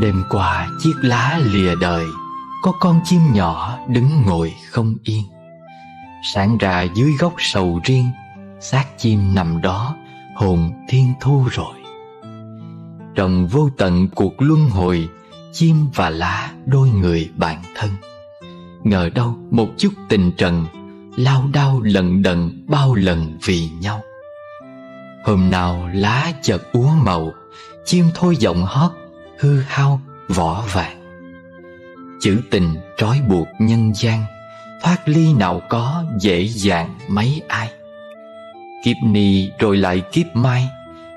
Đêm qua chiếc lá lìa đời, có con chim nhỏ đứng ngồi không yên. Sáng ra dưới gốc sầu riêng, xác chim nằm đó, hồn thiên thu rồi. Trong vô tận cuộc luân hồi, chim và lá đôi người bạn thân. Ngờ đâu một chút tình trần, lao đao lận đận bao lần vì nhau. Hôm nào lá chợt úa màu, chim thôi giọng hót, hư hao vỏ vàng. Chữ tình trói buộc nhân gian, thoát ly nào có dễ dàng mấy ai. Kiếp ni rồi lại kiếp mai,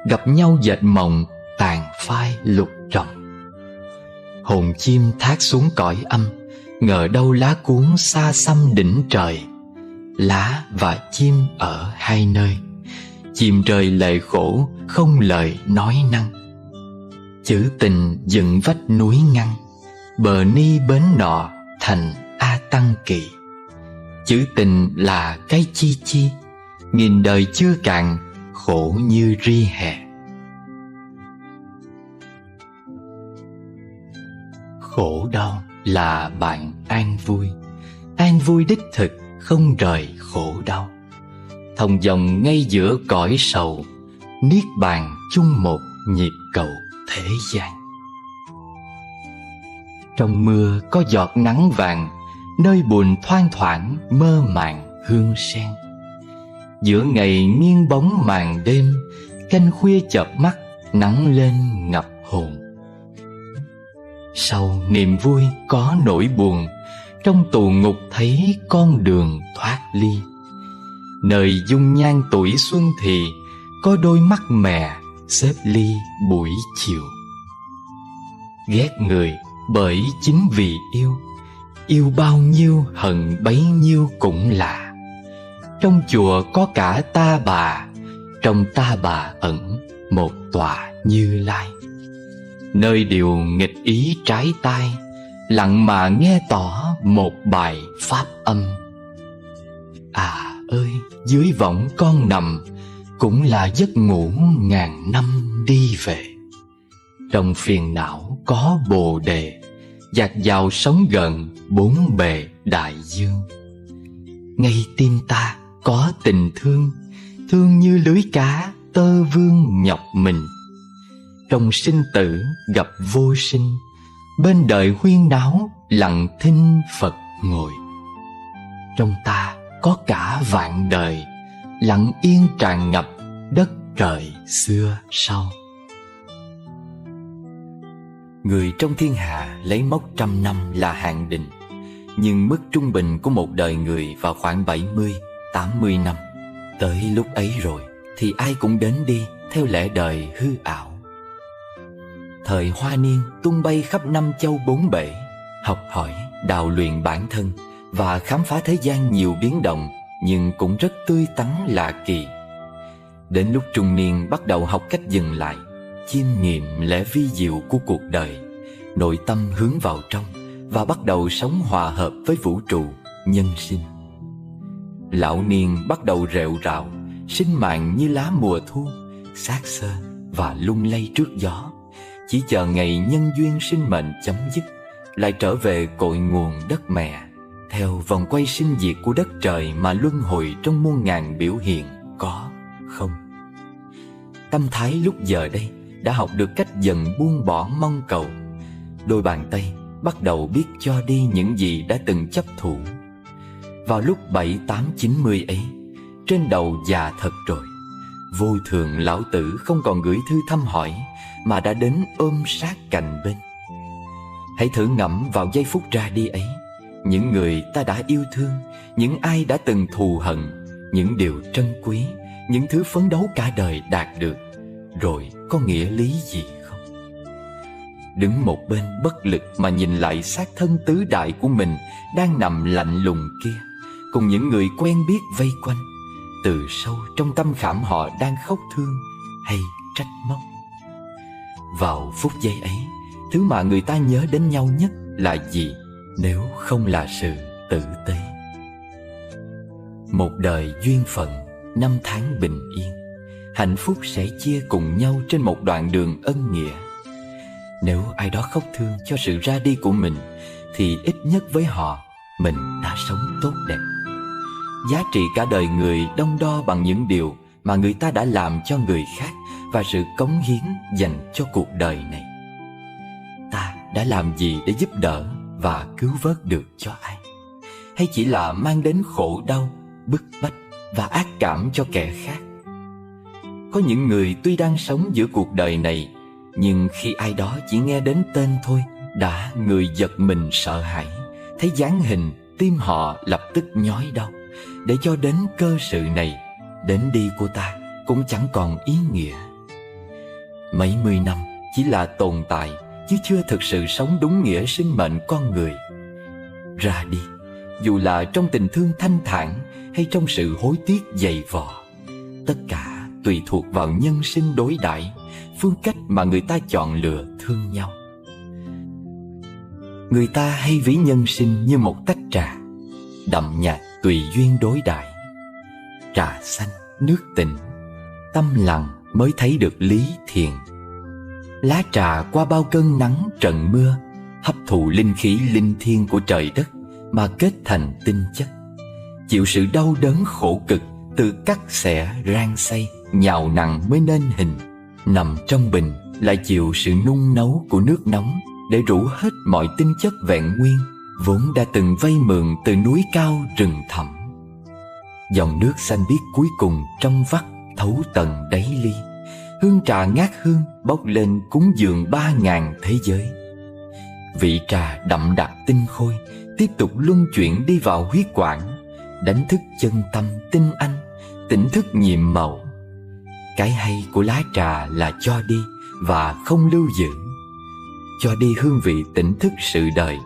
gặp nhau dệt mộng, tàn phai lục trồng. Hồn chim thác xuống cõi âm, ngờ đâu lá cuốn xa xăm đỉnh trời. Lá và chim ở hai nơi, chim rơi lệ khổ không lời nói năng. Chữ tình dựng vách núi ngăn, bờ ni bến nọ thành A Tăng Kỳ. Chữ tình là cái chi chi, nghìn đời chưa cạn, khổ như ri hè. Khổ đau là bạn an vui, an vui đích thực không rời khổ đau. Thông dòng ngay giữa cõi sầu, niết bàn chung một nhịp cầu thế gian. Trong mưa có giọt nắng vàng, nơi buồn thoang thoảng mơ màng hương sen. Giữa ngày nghiêng bóng màn đêm, canh khuya chợp mắt nắng lên ngập hồn. Sau niềm vui có nỗi buồn, trong tù ngục thấy con đường thoát ly. Nơi dung nhan tuổi xuân thì có đôi mắt mẹ xếp ly buổi chiều. Ghét người bởi chính vì yêu, yêu bao nhiêu hận bấy nhiêu cũng lạ. Trong chùa có cả ta bà, trong ta bà ẩn một tòa Như Lai. Nơi điều nghịch ý trái tai, lặng mà nghe tỏ một bài pháp âm. À ơi, dưới võng con nằm, cũng là giấc ngủ ngàn năm đi về. Trong phiền não có bồ đề, dạt dào sóng gần bốn bề đại dương. Ngay tim ta có tình thương, thương như lưới cá tơ vương nhọc mình. Trong sinh tử gặp vô sinh, bên đời huyên náo lặng thinh Phật ngồi. Trong ta có cả vạn đời, lặng yên tràn ngập đất trời xưa sau. Người trong thiên hạ lấy mốc 100 năm là hạn định, nhưng mức trung bình của một đời người vào khoảng 70-80 năm. Tới lúc ấy rồi thì ai cũng đến đi theo lẽ đời hư ảo. Thời hoa niên tung bay khắp năm châu bốn bể, học hỏi, đào luyện bản thân và khám phá thế gian nhiều biến động, nhưng cũng rất tươi tắn lạ kỳ. Đến lúc trung niên bắt đầu học cách dừng lại, chiêm nghiệm lẽ vi diệu của cuộc đời, nội tâm hướng vào trong và bắt đầu sống hòa hợp với vũ trụ, nhân sinh. Lão niên bắt đầu rệu rạo, sinh mạng như lá mùa thu, xác xơ và lung lay trước gió, chỉ chờ ngày nhân duyên sinh mệnh chấm dứt, lại trở về cội nguồn đất mẹ, theo vòng quay sinh diệt của đất trời mà luân hồi trong muôn ngàn biểu hiện có, không. Tâm thái lúc giờ đây đã học được cách dần buông bỏ mong cầu. Đôi bàn tay bắt đầu biết cho đi những gì đã từng chấp thủ. Vào lúc 7-8-90 ấy, trên đầu già thật rồi, vô thường lão tử không còn gửi thư thăm hỏi, mà đã đến ôm sát cạnh bên. Hãy thử ngẫm vào giây phút ra đi ấy, những người ta đã yêu thương, những ai đã từng thù hận, những điều trân quý, những thứ phấn đấu cả đời đạt được, rồi có nghĩa lý gì không? Đứng một bên bất lực mà nhìn lại xác thân tứ đại của mình đang nằm lạnh lùng kia, cùng những người quen biết vây quanh, từ sâu trong tâm khảm họ đang khóc thương hay trách móc. Vào phút giây ấy, thứ mà người ta nhớ đến nhau nhất là gì nếu không là sự tử tế? Một đời duyên phận, năm tháng bình yên, hạnh phúc sẽ chia cùng nhau trên một đoạn đường ân nghĩa. Nếu ai đó khóc thương cho sự ra đi của mình, thì ít nhất với họ, mình đã sống tốt đẹp. Giá trị cả đời người đong đo bằng những điều mà người ta đã làm cho người khác và sự cống hiến dành cho cuộc đời này. Ta đã làm gì để giúp đỡ và cứu vớt được cho ai? Hay chỉ là mang đến khổ đau, bức bách và ác cảm cho kẻ khác? Có những người tuy đang sống giữa cuộc đời này, nhưng khi ai đó chỉ nghe đến tên thôi, đã người giật mình sợ hãi. Thấy dáng hình, tim họ lập tức nhói đau. Để cho đến cơ sự này, đến đi của ta cũng chẳng còn ý nghĩa. Mấy mươi năm chỉ là tồn tại, chứ chưa thực sự sống đúng nghĩa sinh mệnh con người. Ra đi, dù là trong tình thương thanh thản hay trong sự hối tiếc dày vò, tất cả tùy thuộc vào nhân sinh đối đãi, phương cách mà người ta chọn lựa thương nhau. Người ta hay ví nhân sinh như một tách trà, đậm nhạt tùy duyên đối đãi. Trà xanh, nước tịnh, tâm lặng mới thấy được lý thiền. Lá trà qua bao cơn nắng trận mưa, hấp thụ linh khí linh thiêng của trời đất mà kết thành tinh chất. Chịu sự đau đớn khổ cực, từ cắt xẻ rang xay, nhào nặn mới nên hình. Nằm trong bình lại chịu sự nung nấu của nước nóng, để rũ hết mọi tinh chất vẹn nguyên vốn đã từng vay mượn từ núi cao rừng thẳm. Dòng nước xanh biếc cuối cùng trong vắt thấu tận đáy ly, hương trà ngát hương bốc lên cúng dường 3000 thế giới. Vị trà đậm đặc tinh khôi tiếp tục luân chuyển đi vào huyết quản, đánh thức chân tâm tinh anh, tỉnh thức nhiệm màu. Cái hay của lá trà là cho đi và không lưu giữ. Cho đi hương vị tỉnh thức sự đời,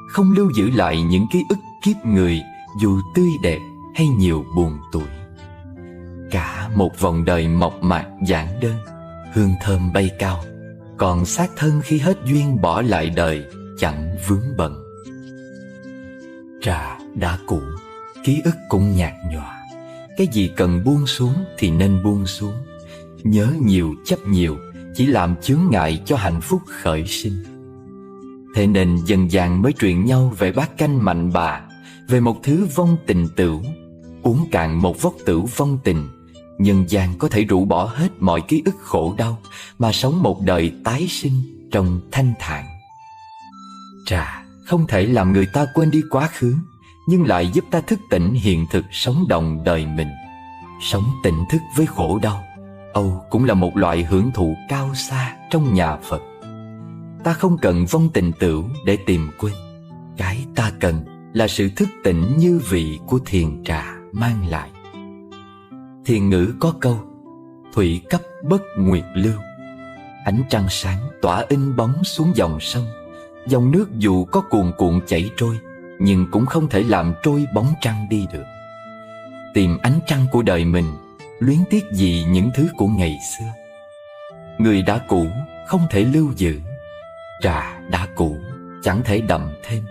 không lưu giữ lại những ký ức kiếp người, dù tươi đẹp hay nhiều buồn tủi. Cả một vòng đời mộc mạc giản đơn, hương thơm bay cao, còn xác thân khi hết duyên bỏ lại đời chẳng vướng bận. Trà đã cũ, ký ức cũng nhạt nhòa. Cái gì cần buông xuống thì nên buông xuống. Nhớ nhiều chấp nhiều chỉ làm chướng ngại cho hạnh phúc khởi sinh. Thế nên dần dàng mới truyền nhau về bát canh mạnh bà, về một thứ vong tình tửu. Uống cạn một vốc tửu vong tình, nhân gian có thể rũ bỏ hết mọi ký ức khổ đau, mà sống một đời tái sinh trong thanh thản. Trà không thể làm người ta quên đi quá khứ, nhưng lại giúp ta thức tỉnh hiện thực sống động đời mình. Sống tỉnh thức với khổ đau, âu cũng là một loại hưởng thụ cao xa trong nhà Phật. Ta không cần vong tình tửu để tìm quên. Cái ta cần là sự thức tỉnh như vị của thiền trà mang lại. Thiền ngữ có câu: thủy cấp bất nguyệt lưu. Ánh trăng sáng tỏa in bóng xuống dòng sông. Dòng nước dù có cuồn cuộn chảy trôi, nhưng cũng không thể làm trôi bóng trăng đi được. Tìm ánh trăng của đời mình, luyến tiếc gì những thứ của ngày xưa. Người đã cũ không thể lưu giữ, trà đã cũ chẳng thể đậm thêm.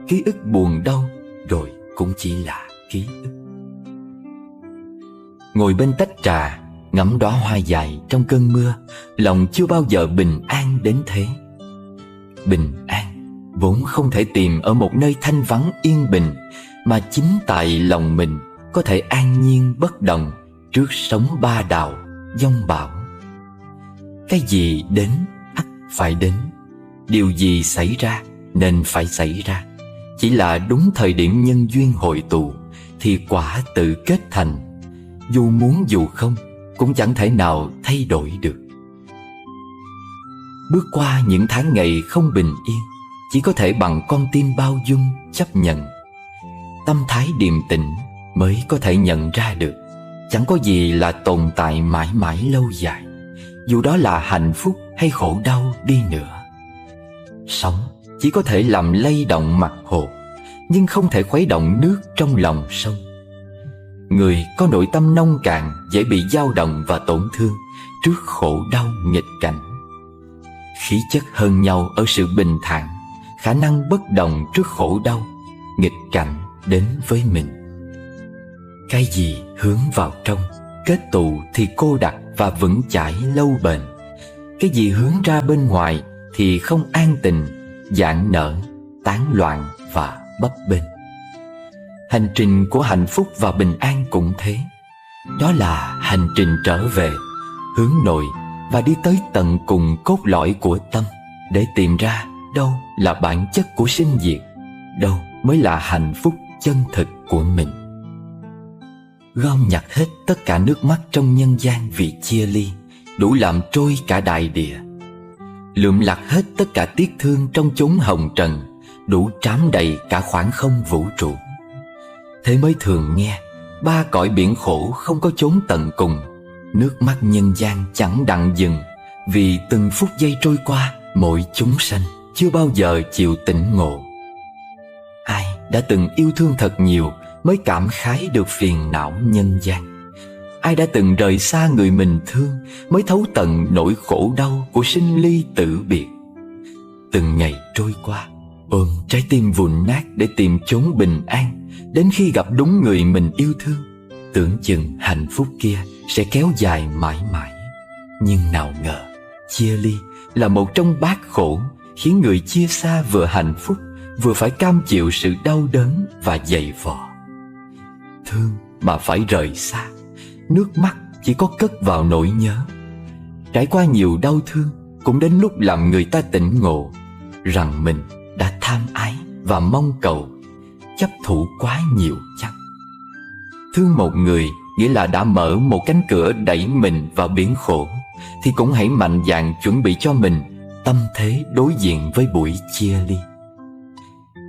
Ký ức buồn đau rồi cũng chỉ là ký ức. Ngồi bên tách trà, ngắm đóa hoa dài trong cơn mưa, lòng chưa bao giờ bình an đến thế. Bình an vốn không thể tìm ở một nơi thanh vắng yên bình, mà chính tại lòng mình có thể an nhiên bất động trước sóng ba đào, giông bão. Cái gì đến ắt phải đến, điều gì xảy ra nên phải xảy ra. Chỉ là đúng thời điểm nhân duyên hội tụ thì quả tự kết thành. Dù muốn dù không cũng chẳng thể nào thay đổi được. Bước qua những tháng ngày không bình yên, chỉ có thể bằng con tim bao dung chấp nhận. Tâm thái điềm tĩnh mới có thể nhận ra được chẳng có gì là tồn tại mãi mãi lâu dài, dù đó là hạnh phúc hay khổ đau đi nữa. Sóng chỉ có thể làm lay động mặt hồ, nhưng không thể khuấy động nước trong lòng sông. Người có nội tâm nông cạn dễ bị dao động và tổn thương trước khổ đau nghịch cảnh. Khí chất hơn nhau ở sự bình thản, khả năng bất động trước khổ đau, nghịch cảnh đến với mình. Cái gì hướng vào trong, kết tụ thì cô đặc và vững chãi lâu bền. Cái gì hướng ra bên ngoài thì không an tình, giãn nở, tán loạn và bấp bênh. Hành trình của hạnh phúc và bình an cũng thế. Đó là hành trình trở về, hướng nội và đi tới tận cùng cốt lõi của tâm, để tìm ra đâu là bản chất của sinh diệt, đâu mới là hạnh phúc chân thực của mình. Gom nhặt hết tất cả nước mắt trong nhân gian vì chia ly, đủ làm trôi cả đại địa. Lượm lặt hết tất cả tiếc thương trong chốn hồng trần, đủ trám đầy cả khoảng không vũ trụ. Thế mới thường nghe, ba cõi biển khổ không có chốn tận cùng, nước mắt nhân gian chẳng đặng dừng, vì từng phút giây trôi qua, mỗi chúng sanh chưa bao giờ chịu tỉnh ngộ. Ai đã từng yêu thương thật nhiều mới cảm khái được phiền não nhân gian. Ai đã từng rời xa người mình thương mới thấu tận nỗi khổ đau của sinh ly tử biệt. Từng ngày trôi qua, ôm trái tim vụn nát để tìm chốn bình an, đến khi gặp đúng người mình yêu thương, tưởng chừng hạnh phúc kia sẽ kéo dài mãi mãi. Nhưng nào ngờ, chia ly là một trong bát khổ, khiến người chia xa vừa hạnh phúc, vừa phải cam chịu sự đau đớn và dày vò. Thương mà phải rời xa, nước mắt chỉ có cất vào nỗi nhớ. Trải qua nhiều đau thương, cũng đến lúc làm người ta tỉnh ngộ rằng mình đã tham ái và mong cầu, chấp thủ quá nhiều chăng. Thương một người nghĩa là đã mở một cánh cửa đẩy mình vào biển khổ, thì cũng hãy mạnh dạn chuẩn bị cho mình tâm thế đối diện với buổi chia ly.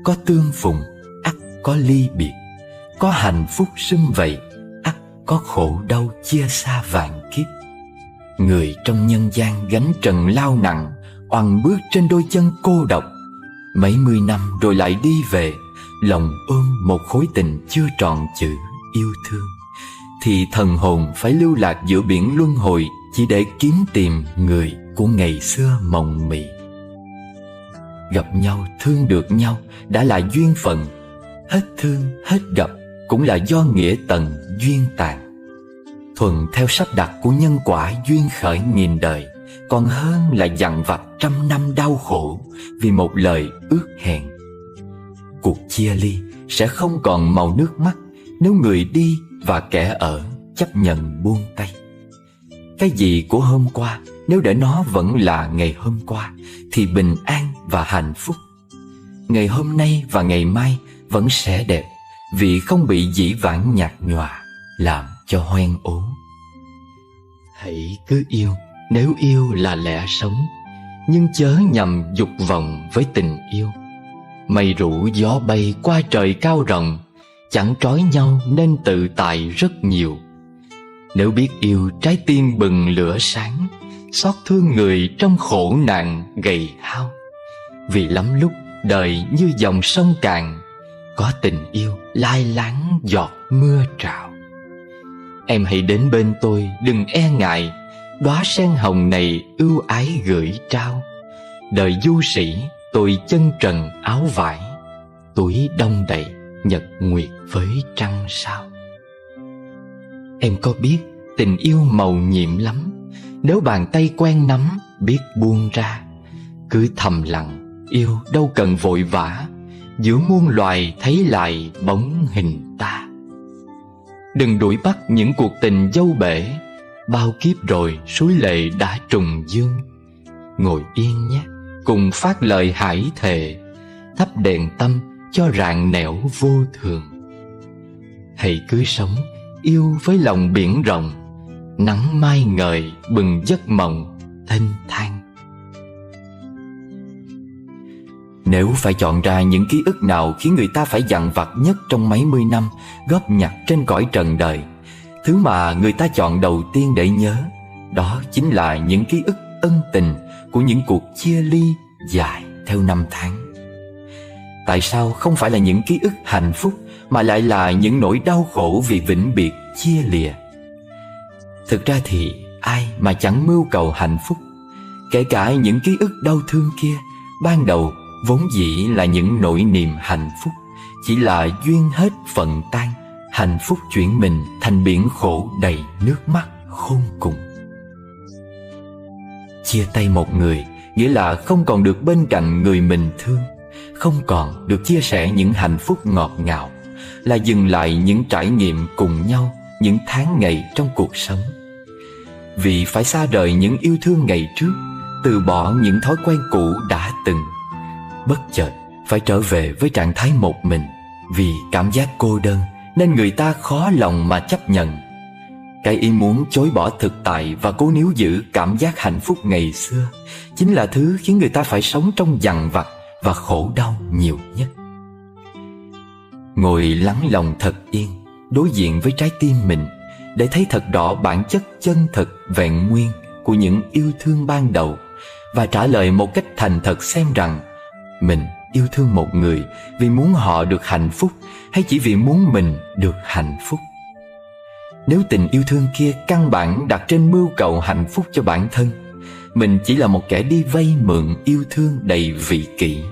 Có tương phùng, ắt có ly biệt. Có hạnh phúc sum vầy, ắt có khổ đau chia xa vạn kiếp. Người trong nhân gian gánh trần lao nặng, oằn bước trên đôi chân cô độc. Mấy mươi năm rồi lại đi về, lòng ôm một khối tình chưa tròn chữ yêu thương, thì thần hồn phải lưu lạc giữa biển luân hồi, chỉ để kiếm tìm người của ngày xưa mộng mị. Gặp nhau thương được nhau đã là duyên phận, hết thương hết gặp cũng là do nghĩa tận duyên tàn. Thuần theo sắp đặt của nhân quả duyên khởi nghìn đời, còn hơn là dằn vặt trăm năm đau khổ vì một lời ước hẹn. Cuộc chia ly sẽ không còn màu nước mắt nếu người đi và kẻ ở chấp nhận buông tay. Cái gì của hôm qua, nếu để nó vẫn là ngày hôm qua, thì bình an và hạnh phúc. Ngày hôm nay và ngày mai vẫn sẽ đẹp, vì không bị dĩ vãng nhạt nhòa làm cho hoen ố. Hãy cứ yêu nếu yêu là lẽ sống, nhưng chớ nhầm dục vọng với tình yêu. Mây rủ gió bay qua trời cao rộng, chẳng trói nhau nên tự tại rất nhiều. Nếu biết yêu trái tim bừng lửa sáng, xót thương người trong khổ nạn gầy hao. Vì lắm lúc đời như dòng sông cạn, có tình yêu lai láng giọt mưa trào. Em hãy đến bên tôi đừng e ngại, đóa sen hồng này ưu ái gửi trao. Đời du sĩ tôi chân trần áo vải, túi đông đầy nhật nguyệt với trăng sao. Em có biết tình yêu màu nhiệm lắm, nếu bàn tay quen nắm biết buông ra. Cứ thầm lặng yêu đâu cần vội vã, giữa muôn loài thấy lại bóng hình ta. Đừng đuổi bắt những cuộc tình dâu bể, bao kiếp rồi suối lệ đã trùng dương. Ngồi yên nhé, cùng phát lời hải thề, thắp đèn tâm cho rạng nẻo vô thường. Hãy cứ sống yêu với lòng biển rộng, nắng mai ngời bừng giấc mộng thênh thang. Nếu phải chọn ra những ký ức nào khiến người ta phải dằn vặt nhất trong mấy mươi năm góp nhặt trên cõi trần đời, thứ mà người ta chọn đầu tiên để nhớ, đó chính là những ký ức ân tình của những cuộc chia ly dài theo năm tháng. Tại sao không phải là những ký ức hạnh phúc, mà lại là những nỗi đau khổ vì vĩnh biệt chia lìa? Thực ra thì ai mà chẳng mưu cầu hạnh phúc. Kể cả những ký ức đau thương kia, ban đầu vốn dĩ là những nỗi niềm hạnh phúc, chỉ là duyên hết phận tan, hạnh phúc chuyển mình thành biển khổ đầy nước mắt khôn cùng. Chia tay một người nghĩa là không còn được bên cạnh người mình thương, không còn được chia sẻ những hạnh phúc ngọt ngào, là dừng lại những trải nghiệm cùng nhau những tháng ngày trong cuộc sống. Vì phải xa rời những yêu thương ngày trước, từ bỏ những thói quen cũ đã từng, bất chợt phải trở về với trạng thái một mình. Vì cảm giác cô đơn nên người ta khó lòng mà chấp nhận cái ý muốn chối bỏ thực tại và cố níu giữ cảm giác hạnh phúc ngày xưa, chính là thứ khiến người ta phải sống trong dằn vặt và khổ đau nhiều nhất. Ngồi lắng lòng thật yên, đối diện với trái tim mình, để thấy thật rõ bản chất chân thực vẹn nguyên của những yêu thương ban đầu, và trả lời một cách thành thật xem rằng mình yêu thương một người vì muốn họ được hạnh phúc, hay chỉ vì muốn mình được hạnh phúc. Nếu tình yêu thương kia căn bản đặt trên mưu cầu hạnh phúc cho bản thân, mình chỉ là một kẻ đi vay mượn yêu thương đầy vị kỷ.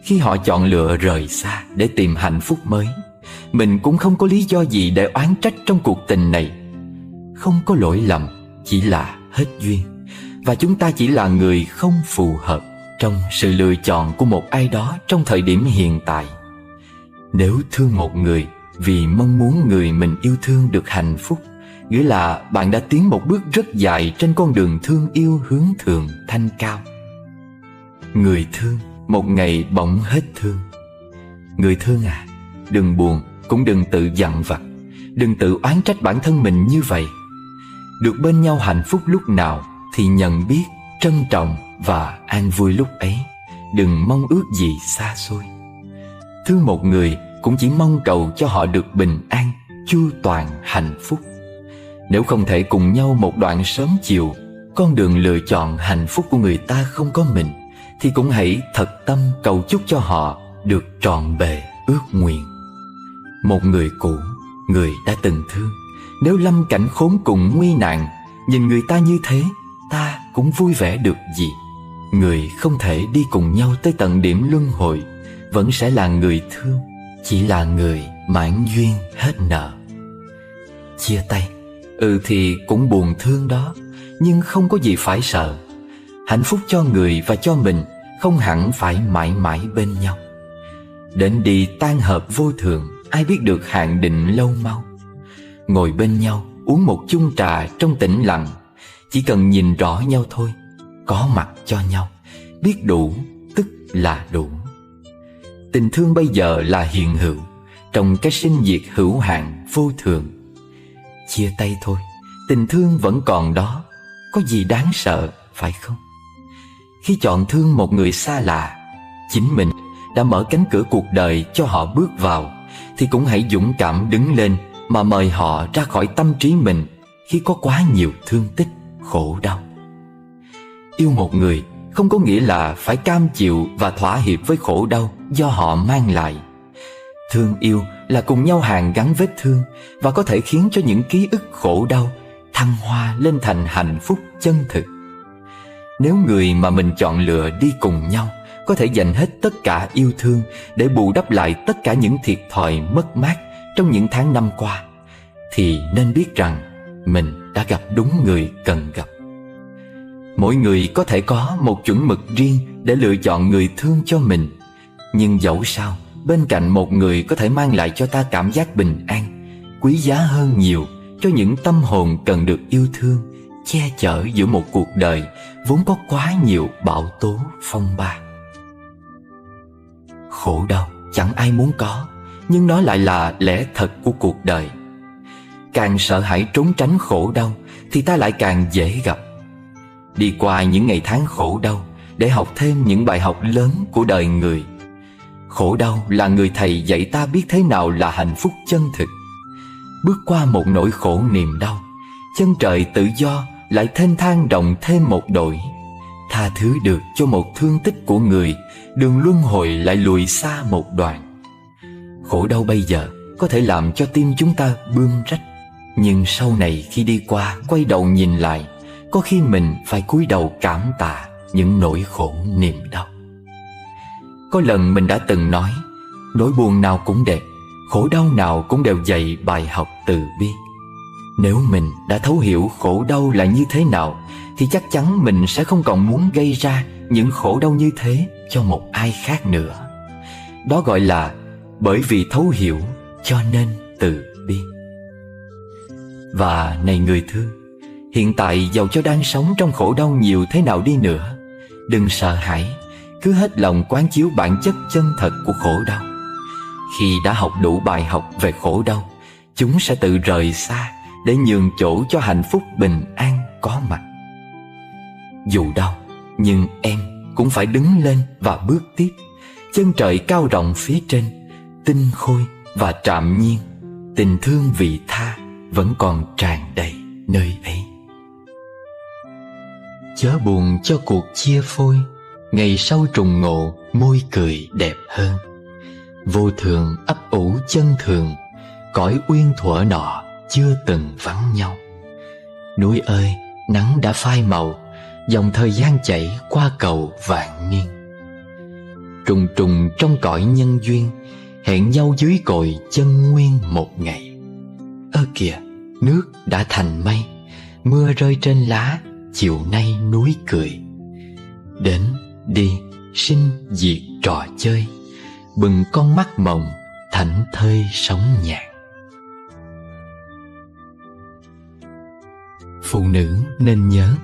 Khi họ chọn lựa rời xa để tìm hạnh phúc mới, mình cũng không có lý do gì để oán trách trong cuộc tình này. Không có lỗi lầm, chỉ là hết duyên, và chúng ta chỉ là người không phù hợp trong sự lựa chọn của một ai đó trong thời điểm hiện tại. Nếu thương một người vì mong muốn người mình yêu thương được hạnh phúc, nghĩa là bạn đã tiến một bước rất dài trên con đường thương yêu hướng thượng thanh cao. Người thương một ngày bỗng hết thương. Người thương à, đừng buồn, cũng đừng tự dằn vặt, đừng tự oán trách bản thân mình như vậy. Được bên nhau hạnh phúc lúc nào thì nhận biết, trân trọng và an vui lúc ấy, đừng mong ước gì xa xôi. Thương một người cũng chỉ mong cầu cho họ được bình an, chu toàn, hạnh phúc. Nếu không thể cùng nhau một đoạn sớm chiều, con đường lựa chọn hạnh phúc của người ta không có mình, thì cũng hãy thật tâm cầu chúc cho họ được trọn bề ước nguyện. Một người cũ, người đã từng thương, nếu lâm cảnh khốn cùng nguy nạn, nhìn người ta như thế, ta cũng vui vẻ được gì. Người không thể đi cùng nhau tới tận điểm luân hồi vẫn sẽ là người thương, chỉ là người mãn duyên hết nợ. Chia tay, thì cũng buồn thương đó, nhưng không có gì phải sợ. Hạnh phúc cho người và cho mình không hẳn phải mãi mãi bên nhau. Đến đi tan hợp vô thường, ai biết được hạn định lâu mau. Ngồi bên nhau uống một chung trà trong tĩnh lặng, chỉ cần nhìn rõ nhau thôi, có mặt cho nhau, biết đủ tức là đủ. Tình thương bây giờ là hiện hữu, trong cái sinh diệt hữu hạn vô thường. Chia tay thôi, tình thương vẫn còn đó, có gì đáng sợ phải không? Khi chọn thương một người xa lạ, chính mình đã mở cánh cửa cuộc đời cho họ bước vào, thì cũng hãy dũng cảm đứng lên mà mời họ ra khỏi tâm trí mình khi có quá nhiều thương tích, khổ đau. Yêu một người không có nghĩa là phải cam chịu và thỏa hiệp với khổ đau do họ mang lại. Thương yêu là cùng nhau hàn gắn vết thương, và có thể khiến cho những ký ức khổ đau thăng hoa lên thành hạnh phúc chân thực. Nếu người mà mình chọn lựa đi cùng nhau có thể dành hết tất cả yêu thương để bù đắp lại tất cả những thiệt thòi mất mát trong những tháng năm qua, thì nên biết rằng mình đã gặp đúng người cần gặp. Mỗi người có thể có một chuẩn mực riêng để lựa chọn người thương cho mình, nhưng dẫu sao, bên cạnh một người có thể mang lại cho ta cảm giác bình an, quý giá hơn nhiều cho những tâm hồn cần được yêu thương, che chở giữa một cuộc đời vốn có quá nhiều bão tố phong ba. Khổ đau chẳng ai muốn có, nhưng nó lại là lẽ thật của cuộc đời. Càng sợ hãi trốn tránh khổ đau thì ta lại càng dễ gặp. Đi qua những ngày tháng khổ đau để học thêm những bài học lớn của đời người. Khổ đau là người thầy dạy ta biết thế nào là hạnh phúc chân thực. Bước qua một nỗi khổ niềm đau, chân trời tự do lại thênh thang rộng thêm một đổi. Tha thứ được cho một thương tích của người, đường luân hồi lại lùi xa một đoạn. Khổ đau bây giờ có thể làm cho tim chúng ta bươm rách, nhưng sau này khi đi qua quay đầu nhìn lại, có khi mình phải cúi đầu cảm tạ những nỗi khổ niềm đau. Có lần mình đã từng nói, nỗi buồn nào cũng đẹp, khổ đau nào cũng đều dạy bài học từ bi. Nếu mình đã thấu hiểu khổ đau là như thế nào, thì chắc chắn mình sẽ không còn muốn gây ra những khổ đau như thế cho một ai khác nữa. Đó gọi là bởi vì thấu hiểu cho nên từ bi. Và này người thương, hiện tại dầu cho đang sống trong khổ đau nhiều thế nào đi nữa, đừng sợ hãi, cứ hết lòng quán chiếu bản chất chân thật của khổ đau. Khi đã học đủ bài học về khổ đau, chúng sẽ tự rời xa để nhường chỗ cho hạnh phúc bình an có mặt. Dù đau, nhưng em cũng phải đứng lên và bước tiếp. Chân trời cao rộng phía trên, tinh khôi và trạm nhiên, tình thương vị tha vẫn còn tràn đầy nơi ấy. Chớ buồn cho cuộc chia phôi, ngày sau trùng ngộ môi cười đẹp hơn. Vô thường ấp ủ chân thường, cõi uyên thuở nọ chưa từng vắng nhau. Núi ơi, nắng đã phai màu, dòng thời gian chảy qua cầu vạn niên. Trùng trùng trong cõi nhân duyên, hẹn nhau dưới cội chân nguyên một ngày. Ơ kìa, nước đã thành mây, mưa rơi trên lá, chiều nay núi cười. Đến, đi, sinh, diệt trò chơi, bừng con mắt mộng, thảnh thơi sống nhàn. Phụ nữ nên nhớ,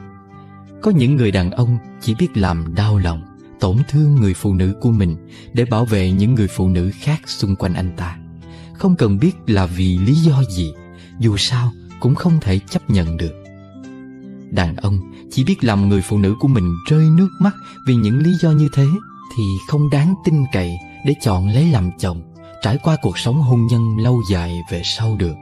có những người đàn ông chỉ biết làm đau lòng, tổn thương người phụ nữ của mình để bảo vệ những người phụ nữ khác xung quanh anh ta. Không cần biết là vì lý do gì, dù sao cũng không thể chấp nhận được. Đàn ông chỉ biết làm người phụ nữ của mình rơi nước mắt vì những lý do như thế thì không đáng tin cậy để chọn lấy làm chồng, trải qua cuộc sống hôn nhân lâu dài về sau được.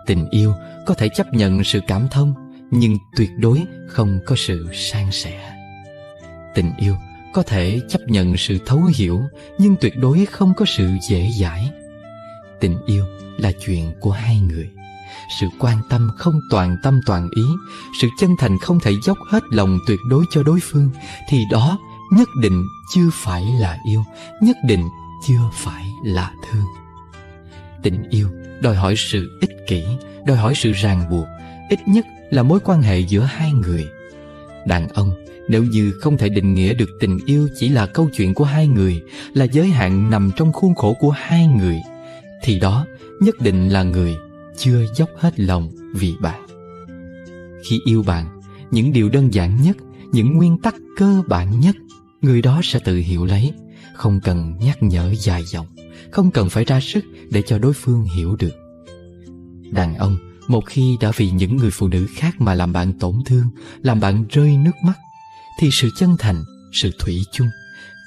Tình yêu có thể chấp nhận sự cảm thông, nhưng tuyệt đối không có sự san sẻ. Tình yêu có thể chấp nhận sự thấu hiểu, nhưng tuyệt đối không có sự dễ dãi. Tình yêu là chuyện của hai người. Sự quan tâm không toàn tâm toàn ý, sự chân thành không thể dốc hết lòng tuyệt đối cho đối phương, thì đó nhất định chưa phải là yêu, nhất định chưa phải là thương. Tình yêu đòi hỏi sự ích kỷ, đòi hỏi sự ràng buộc, ít nhất là mối quan hệ giữa hai người. Đàn ông nếu như không thể định nghĩa được tình yêu chỉ là câu chuyện của hai người, là giới hạn nằm trong khuôn khổ của hai người, thì đó nhất định là người chưa dốc hết lòng vì bạn. Khi yêu bạn, những điều đơn giản nhất, những nguyên tắc cơ bản nhất, người đó sẽ tự hiểu lấy, không cần nhắc nhở dài dòng, không cần phải ra sức để cho đối phương hiểu được. Đàn ông một khi đã vì những người phụ nữ khác mà làm bạn tổn thương, làm bạn rơi nước mắt, thì sự chân thành, sự thủy chung,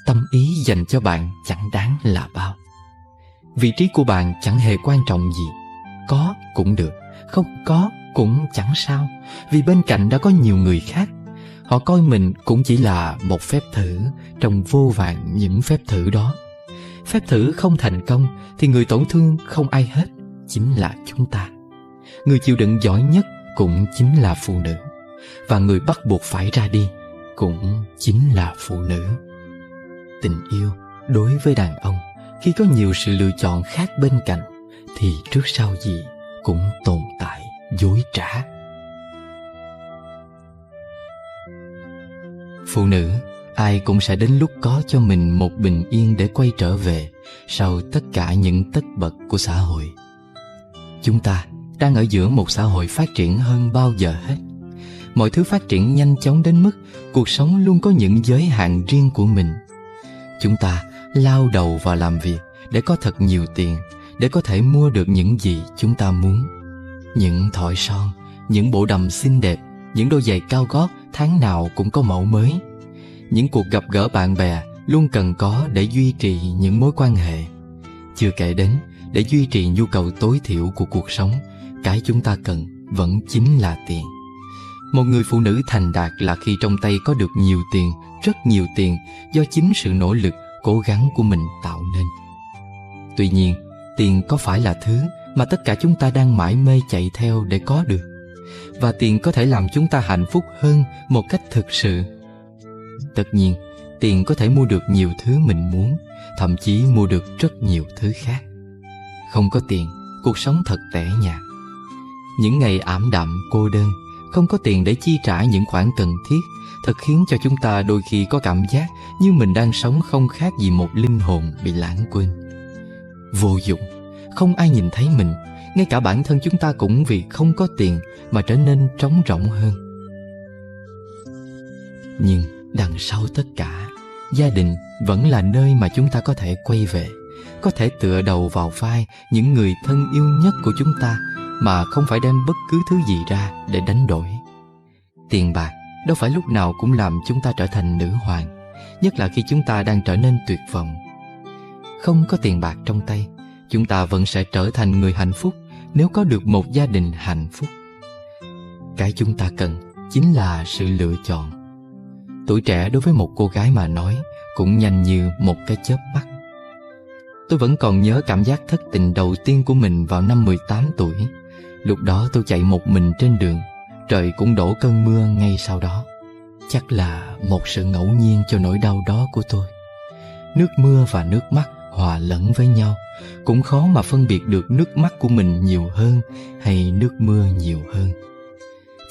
tâm ý dành cho bạn chẳng đáng là bao. Vị trí của bạn chẳng hề quan trọng gì. Có cũng được, không có cũng chẳng sao, vì bên cạnh đã có nhiều người khác. Họ coi mình cũng chỉ là một phép thử trong vô vàn những phép thử đó. Phép thử không thành công thì người tổn thương không ai hết, chính là chúng ta. Người chịu đựng giỏi nhất cũng chính là phụ nữ, và người bắt buộc phải ra đi cũng chính là phụ nữ. Tình yêu đối với đàn ông, khi có nhiều sự lựa chọn khác bên cạnh, thì trước sau gì cũng tồn tại dối trá. Phụ nữ, ai cũng sẽ đến lúc có cho mình một bình yên để quay trở về sau tất cả những tất bật của xã hội. Chúng ta đang ở giữa một xã hội phát triển hơn bao giờ hết. Mọi thứ phát triển nhanh chóng đến mức cuộc sống luôn có những giới hạn riêng của mình. Chúng ta lao đầu vào làm việc để có thật nhiều tiền, để có thể mua được những gì chúng ta muốn. Những thỏi son, những bộ đầm xinh đẹp, những đôi giày cao gót tháng nào cũng có mẫu mới. Những cuộc gặp gỡ bạn bè luôn cần có để duy trì những mối quan hệ. Chưa kể đến, để duy trì nhu cầu tối thiểu của cuộc sống, cái chúng ta cần vẫn chính là tiền. Một người phụ nữ thành đạt là khi trong tay có được nhiều tiền, rất nhiều tiền, do chính sự nỗ lực, cố gắng của mình tạo nên. Tuy nhiên, tiền có phải là thứ mà tất cả chúng ta đang mải mê chạy theo để có được? Và tiền có thể làm chúng ta hạnh phúc hơn một cách thực sự. Tất nhiên, tiền có thể mua được nhiều thứ mình muốn, thậm chí mua được rất nhiều thứ khác. Không có tiền, cuộc sống thật tẻ nhạt. Những ngày ảm đạm cô đơn, không có tiền để chi trả những khoản cần thiết, thật khiến cho chúng ta đôi khi có cảm giác như mình đang sống không khác gì một linh hồn bị lãng quên. Vô dụng, không ai nhìn thấy mình, ngay cả bản thân chúng ta cũng vì không có tiền mà trở nên trống rỗng hơn. Nhưng đằng sau tất cả, gia đình vẫn là nơi mà chúng ta có thể quay về, có thể tựa đầu vào vai những người thân yêu nhất của chúng ta mà không phải đem bất cứ thứ gì ra để đánh đổi. Tiền bạc đâu phải lúc nào cũng làm chúng ta trở thành nữ hoàng, nhất là khi chúng ta đang trở nên tuyệt vọng. Không có tiền bạc trong tay, chúng ta vẫn sẽ trở thành người hạnh phúc nếu có được một gia đình hạnh phúc. Cái chúng ta cần chính là sự lựa chọn. Tuổi trẻ đối với một cô gái mà nói cũng nhanh như một cái chớp mắt. Tôi vẫn còn nhớ cảm giác thất tình đầu tiên của mình vào năm 18 tuổi. Lúc đó tôi chạy một mình trên đường, trời cũng đổ cơn mưa ngay sau đó. Chắc là một sự ngẫu nhiên cho nỗi đau đó của tôi. Nước mưa và nước mắt hòa lẫn với nhau, cũng khó mà phân biệt được nước mắt của mình nhiều hơn hay nước mưa nhiều hơn.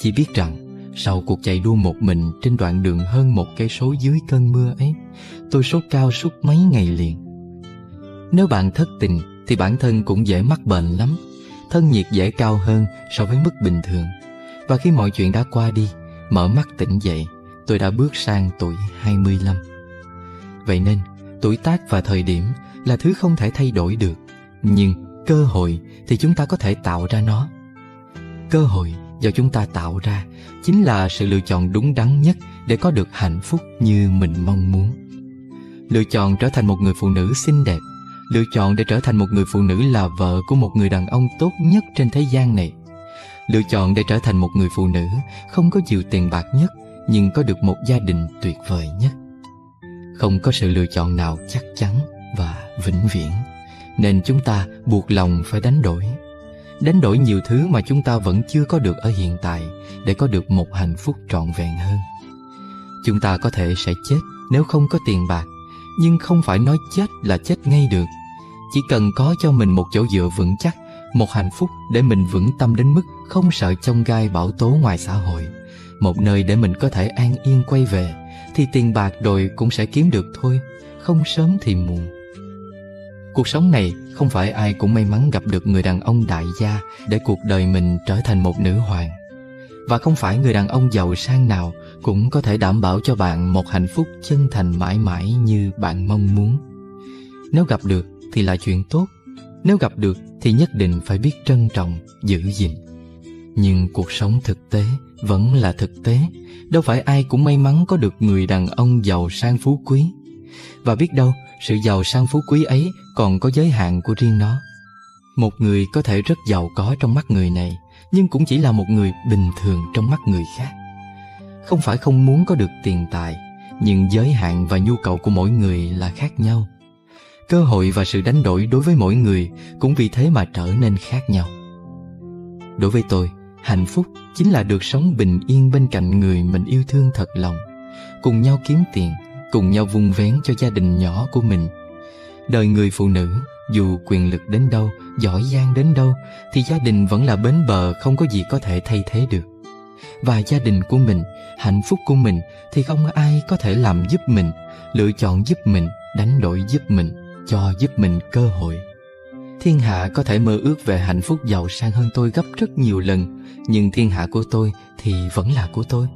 Chỉ biết rằng sau cuộc chạy đua một mình trên đoạn đường hơn 1 cây số dưới cơn mưa ấy, tôi sốt cao suốt mấy ngày liền. Nếu bạn thất tình thì bản thân cũng dễ mắc bệnh lắm. Thân nhiệt dễ cao hơn so với mức bình thường. Và khi mọi chuyện đã qua đi, mở mắt tỉnh dậy, tôi đã bước sang tuổi 25. Vậy nên, tuổi tác và thời điểm là thứ không thể thay đổi được. Nhưng cơ hội thì chúng ta có thể tạo ra nó. Cơ hội do chúng ta tạo ra chính là sự lựa chọn đúng đắn nhất để có được hạnh phúc như mình mong muốn. Lựa chọn trở thành một người phụ nữ xinh đẹp, lựa chọn để trở thành một người phụ nữ là vợ của một người đàn ông tốt nhất trên thế gian này, lựa chọn để trở thành một người phụ nữ không có nhiều tiền bạc nhất nhưng có được một gia đình tuyệt vời nhất. Không có sự lựa chọn nào chắc chắn và vĩnh viễn, nên chúng ta buộc lòng phải đánh đổi nhiều thứ mà chúng ta vẫn chưa có được ở hiện tại để có được một hạnh phúc trọn vẹn hơn. Chúng ta có thể sẽ chết nếu không có tiền bạc, nhưng không phải nói chết là chết ngay được. Chỉ cần có cho mình một chỗ dựa vững chắc, một hạnh phúc để mình vững tâm đến mức không sợ chông gai bão tố ngoài xã hội, một nơi để mình có thể an yên quay về, thì tiền bạc rồi cũng sẽ kiếm được thôi, không sớm thì muộn. Cuộc sống này không phải ai cũng may mắn gặp được người đàn ông đại gia để cuộc đời mình trở thành một nữ hoàng. Và không phải người đàn ông giàu sang nào cũng có thể đảm bảo cho bạn một hạnh phúc chân thành mãi mãi như bạn mong muốn. Nếu gặp được thì là chuyện tốt, nếu gặp được thì nhất định phải biết trân trọng, giữ gìn. Nhưng cuộc sống thực tế vẫn là thực tế, đâu phải ai cũng may mắn có được người đàn ông giàu sang phú quý. Và biết đâu, sự giàu sang phú quý ấy còn có giới hạn của riêng nó. Một người có thể rất giàu có trong mắt người này, nhưng cũng chỉ là một người bình thường trong mắt người khác. Không phải không muốn có được tiền tài, nhưng giới hạn và nhu cầu của mỗi người là khác nhau. Cơ hội và sự đánh đổi đối với mỗi người cũng vì thế mà trở nên khác nhau. Đối với tôi, hạnh phúc chính là được sống bình yên bên cạnh người mình yêu thương thật lòng, cùng nhau kiếm tiền, cùng nhau vun vén cho gia đình nhỏ của mình. Đời người phụ nữ, dù quyền lực đến đâu, giỏi giang đến đâu, thì gia đình vẫn là bến bờ không có gì có thể thay thế được. Và gia đình của mình, hạnh phúc của mình thì không ai có thể làm giúp mình, lựa chọn giúp mình, đánh đổi giúp mình, cho giúp mình cơ hội. Thiên hạ có thể mơ ước về hạnh phúc giàu sang hơn tôi gấp rất nhiều lần, nhưng thiên hạ của tôi thì vẫn là của tôi.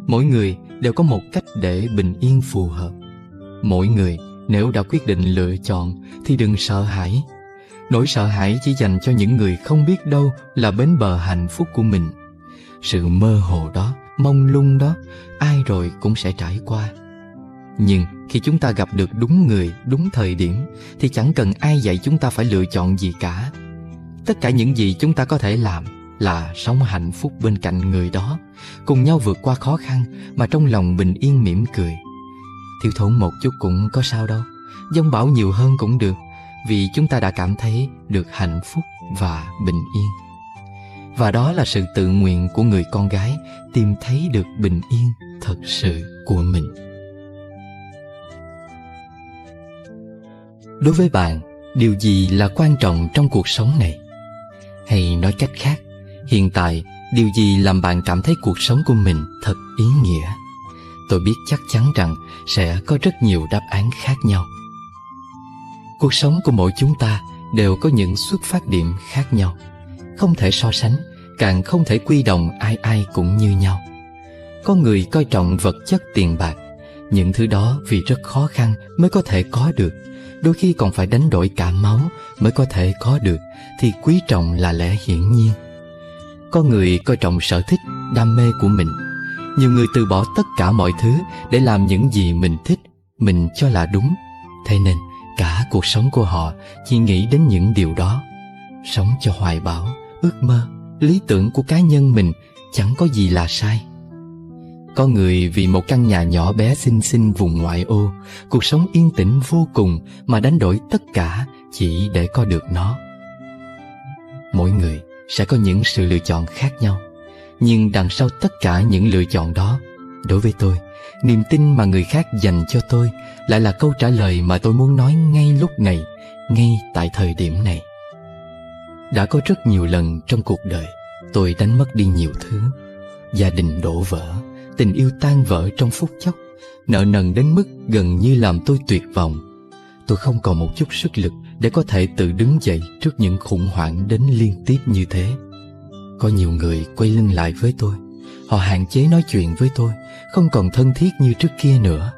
Mỗi người đều có một cách để bình yên phù hợp. Mỗi người nếu đã quyết định lựa chọn thì đừng sợ hãi. Nỗi sợ hãi chỉ dành cho những người không biết đâu là bến bờ hạnh phúc của mình. Sự mơ hồ đó, mông lung đó, ai rồi cũng sẽ trải qua. Nhưng khi chúng ta gặp được đúng người, đúng thời điểm, thì chẳng cần ai dạy chúng ta phải lựa chọn gì cả. Tất cả những gì chúng ta có thể làm là sống hạnh phúc bên cạnh người đó, cùng nhau vượt qua khó khăn mà trong lòng bình yên mỉm cười. Thiếu thốn một chút cũng có sao đâu, dông bão nhiều hơn cũng được, vì chúng ta đã cảm thấy được hạnh phúc và bình yên. Và đó là sự tự nguyện của người con gái tìm thấy được bình yên thật sự của mình. Đối với bạn, điều gì là quan trọng trong cuộc sống này? Hay nói cách khác, hiện tại Điều gì làm bạn cảm thấy cuộc sống của mình thật ý nghĩa? Tôi biết chắc chắn rằng sẽ có rất nhiều đáp án khác nhau. Cuộc sống của mỗi chúng ta đều có những xuất phát điểm khác nhau. Không thể so sánh, càng không thể quy đồng ai ai cũng như nhau. Có người coi trọng vật chất tiền bạc. Những thứ đó vì rất khó khăn mới có thể có được, đôi khi còn phải đánh đổi cả máu mới có thể có được, thì quý trọng là lẽ hiển nhiên. Có người coi trọng sở thích, đam mê của mình. Nhiều người từ bỏ tất cả mọi thứ để làm những gì mình thích, mình cho là đúng. Thế nên cả cuộc sống của họ chỉ nghĩ đến những điều đó. Sống cho hoài bão, ước mơ, lý tưởng của cá nhân mình chẳng có gì là sai. Có người vì một căn nhà nhỏ bé xinh xinh vùng ngoại ô, cuộc sống yên tĩnh vô cùng mà đánh đổi tất cả chỉ để có được nó. Mỗi người sẽ có những sự lựa chọn khác nhau, nhưng đằng sau tất cả những lựa chọn đó, đối với tôi, niềm tin mà người khác dành cho tôi lại là câu trả lời mà tôi muốn nói ngay lúc này, ngay tại thời điểm này. Đã có rất nhiều lần trong cuộc đời tôi đánh mất đi nhiều thứ. Gia đình đổ vỡ, tình yêu tan vỡ trong phút chốc, nợ nần đến mức gần như làm tôi tuyệt vọng. Tôi không còn một chút sức lực để có thể tự đứng dậy trước những khủng hoảng đến liên tiếp như thế. Có nhiều người quay lưng lại với tôi. Họ hạn chế nói chuyện với tôi, không còn thân thiết như trước kia nữa.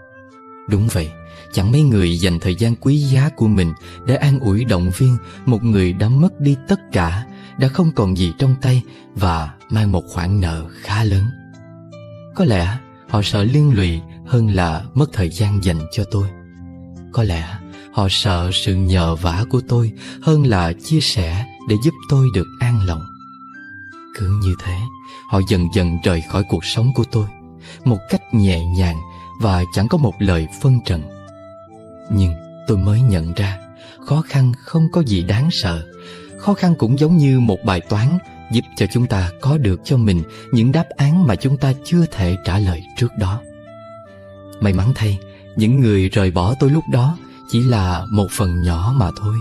Đúng vậy, chẳng mấy người dành thời gian quý giá của mình để an ủi động viên một người đã mất đi tất cả, đã không còn gì trong tay và mang một khoản nợ khá lớn. Có lẽ họ sợ liên lụy hơn là mất thời gian dành cho tôi. Có lẽ họ sợ sự nhờ vả của tôi hơn là chia sẻ để giúp tôi được an lòng. Cứ như thế, họ dần dần rời khỏi cuộc sống của tôi, một cách nhẹ nhàng và chẳng có một lời phân trần. Nhưng tôi mới nhận ra, khó khăn không có gì đáng sợ. Khó khăn cũng giống như một bài toán, giúp cho chúng ta có được cho mình những đáp án mà chúng ta chưa thể trả lời trước đó. May mắn thay, những người rời bỏ tôi lúc đó chỉ là một phần nhỏ mà thôi.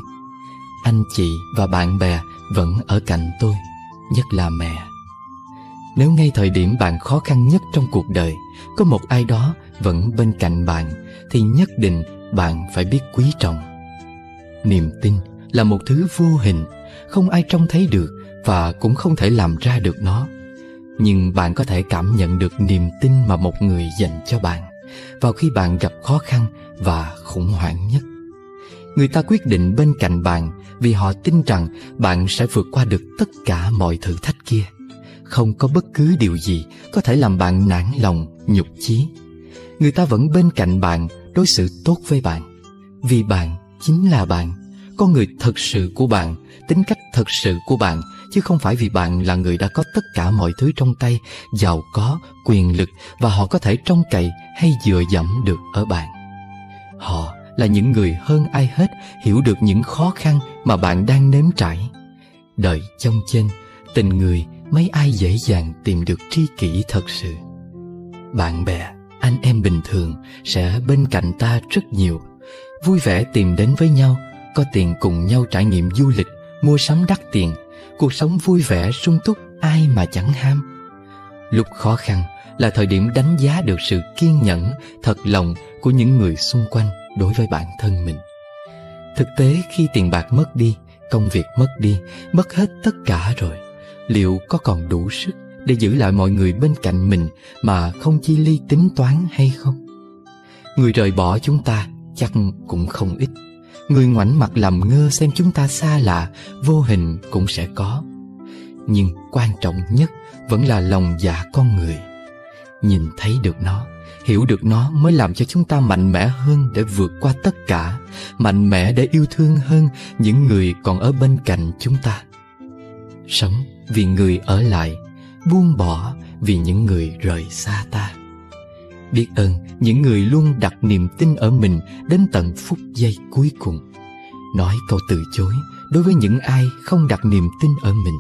Anh chị và bạn bè vẫn ở cạnh tôi, nhất là mẹ. Nếu ngay thời điểm bạn khó khăn nhất trong cuộc đời, có một ai đó vẫn bên cạnh bạn, thì nhất định bạn phải biết quý trọng. Niềm tin là một thứ vô hình, không ai trông thấy được và cũng không thể làm ra được nó. Nhưng bạn có thể cảm nhận được niềm tin mà một người dành cho bạn vào khi bạn gặp khó khăn và khủng hoảng nhất. Người ta quyết định bên cạnh bạn vì họ tin rằng bạn sẽ vượt qua được tất cả mọi thử thách kia. Không có bất cứ điều gì có thể làm bạn nản lòng, nhục chí. Người ta vẫn bên cạnh bạn, đối xử tốt với bạn. Vì bạn chính là bạn, con người thật sự của bạn, tính cách thật sự của bạn, chứ không phải vì bạn là người đã có tất cả mọi thứ trong tay, giàu có, quyền lực và họ có thể trông cậy hay dựa dẫm được ở bạn. Họ là những người hơn ai hết hiểu được những khó khăn mà bạn đang nếm trải. Đời chông chênh, tình người mấy ai dễ dàng tìm được tri kỷ thật sự. Bạn bè, anh em bình thường sẽ bên cạnh ta rất nhiều, vui vẻ tìm đến với nhau, có tiền cùng nhau trải nghiệm du lịch, mua sắm đắt tiền, cuộc sống vui vẻ sung túc, ai mà chẳng ham. Lúc khó khăn là thời điểm đánh giá được sự kiên nhẫn, thật lòng của những người xung quanh đối với bản thân mình. Thực tế khi tiền bạc mất đi, công việc mất đi, mất hết tất cả rồi, liệu có còn đủ sức để giữ lại mọi người bên cạnh mình mà không chi ly tính toán hay không? Người rời bỏ chúng ta chắc cũng không ít. Người ngoảnh mặt làm ngơ xem chúng ta xa lạ, vô hình cũng sẽ có. Nhưng quan trọng nhất vẫn là lòng dạ con người. Nhìn thấy được nó, hiểu được nó mới làm cho chúng ta mạnh mẽ hơn để vượt qua tất cả, mạnh mẽ để yêu thương hơn những người còn ở bên cạnh chúng ta. Sống vì người ở lại, buông bỏ vì những người rời xa ta. Biết ơn những người luôn đặt niềm tin ở mình đến tận phút giây cuối cùng. Nói câu từ chối đối với những ai không đặt niềm tin ở mình.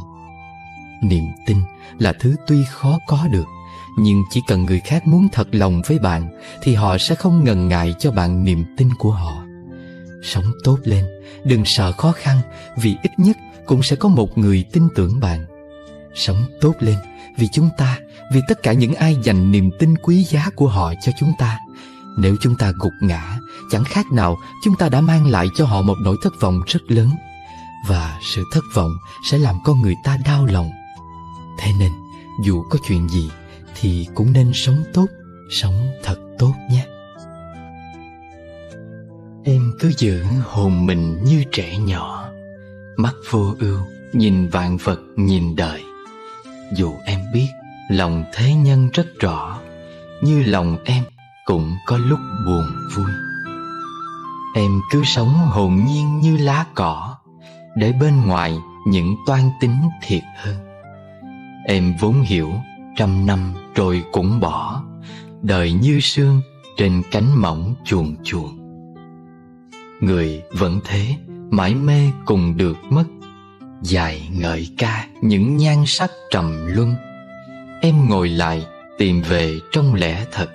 Niềm tin là thứ tuy khó có được, nhưng chỉ cần người khác muốn thật lòng với bạn thì họ sẽ không ngần ngại cho bạn niềm tin của họ. Sống tốt lên, đừng sợ khó khăn, vì ít nhất cũng sẽ có một người tin tưởng bạn. Sống tốt lên vì chúng ta, vì tất cả những ai dành niềm tin quý giá của họ cho chúng ta. Nếu chúng ta gục ngã, chẳng khác nào chúng ta đã mang lại cho họ một nỗi thất vọng rất lớn. Và sự thất vọng sẽ làm con người ta đau lòng. Thế nên, dù có chuyện gì thì cũng nên sống tốt, sống thật tốt nhé. Em cứ giữ hồn mình như trẻ nhỏ, mắt vô ưu, nhìn vạn vật, nhìn đời. Dù em biết lòng thế nhân rất rõ, như lòng em cũng có lúc buồn vui. Em cứ sống hồn nhiên như lá cỏ, để bên ngoài những toan tính thiệt hơn. Em vốn hiểu 100 năm rồi cũng bỏ, đời như sương trên cánh mỏng chuồn chuồn. Người vẫn thế, mãi mê cùng được mất, dài ngợi ca những nhan sắc trầm luân. Em ngồi lại tìm về trong lẽ thật,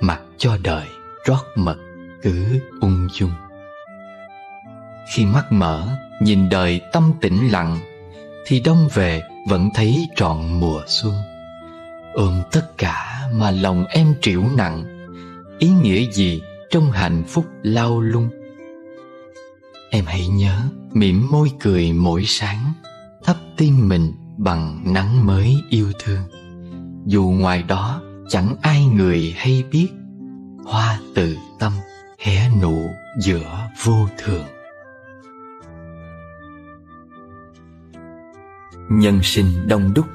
mặc cho đời rót mật cứ ung dung. Khi mắt mở nhìn đời tâm tĩnh lặng, thì đông về vẫn thấy trọn mùa xuân. Ôm tất cả mà lòng em trĩu nặng, ý nghĩa gì trong hạnh phúc lao lung. Em hãy nhớ mỉm môi cười mỗi sáng, thắp tim mình bằng nắng mới yêu thương. Dù ngoài đó chẳng ai người hay biết, hoa từ tâm hé nụ giữa vô thường. Nhân sinh đông đúc,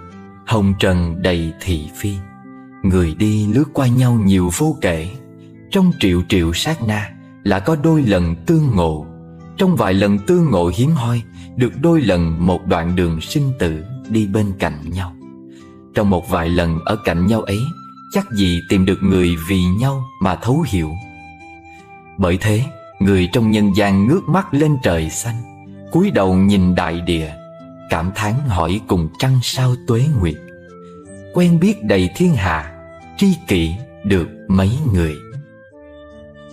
hồng trần đầy thị phi. Người đi lướt qua nhau nhiều vô kể. Trong triệu triệu sát na là có đôi lần tương ngộ. Trong vài lần tương ngộ hiếm hoi, được đôi lần một đoạn đường sinh tử đi bên cạnh nhau. Trong một vài lần ở cạnh nhau ấy, chắc gì tìm được người vì nhau mà thấu hiểu. Bởi thế, người trong nhân gian ngước mắt lên trời xanh, cúi đầu nhìn đại địa, cảm thán hỏi cùng trăng sao tuế nguyệt. Quen biết đầy thiên hạ, tri kỷ được mấy người.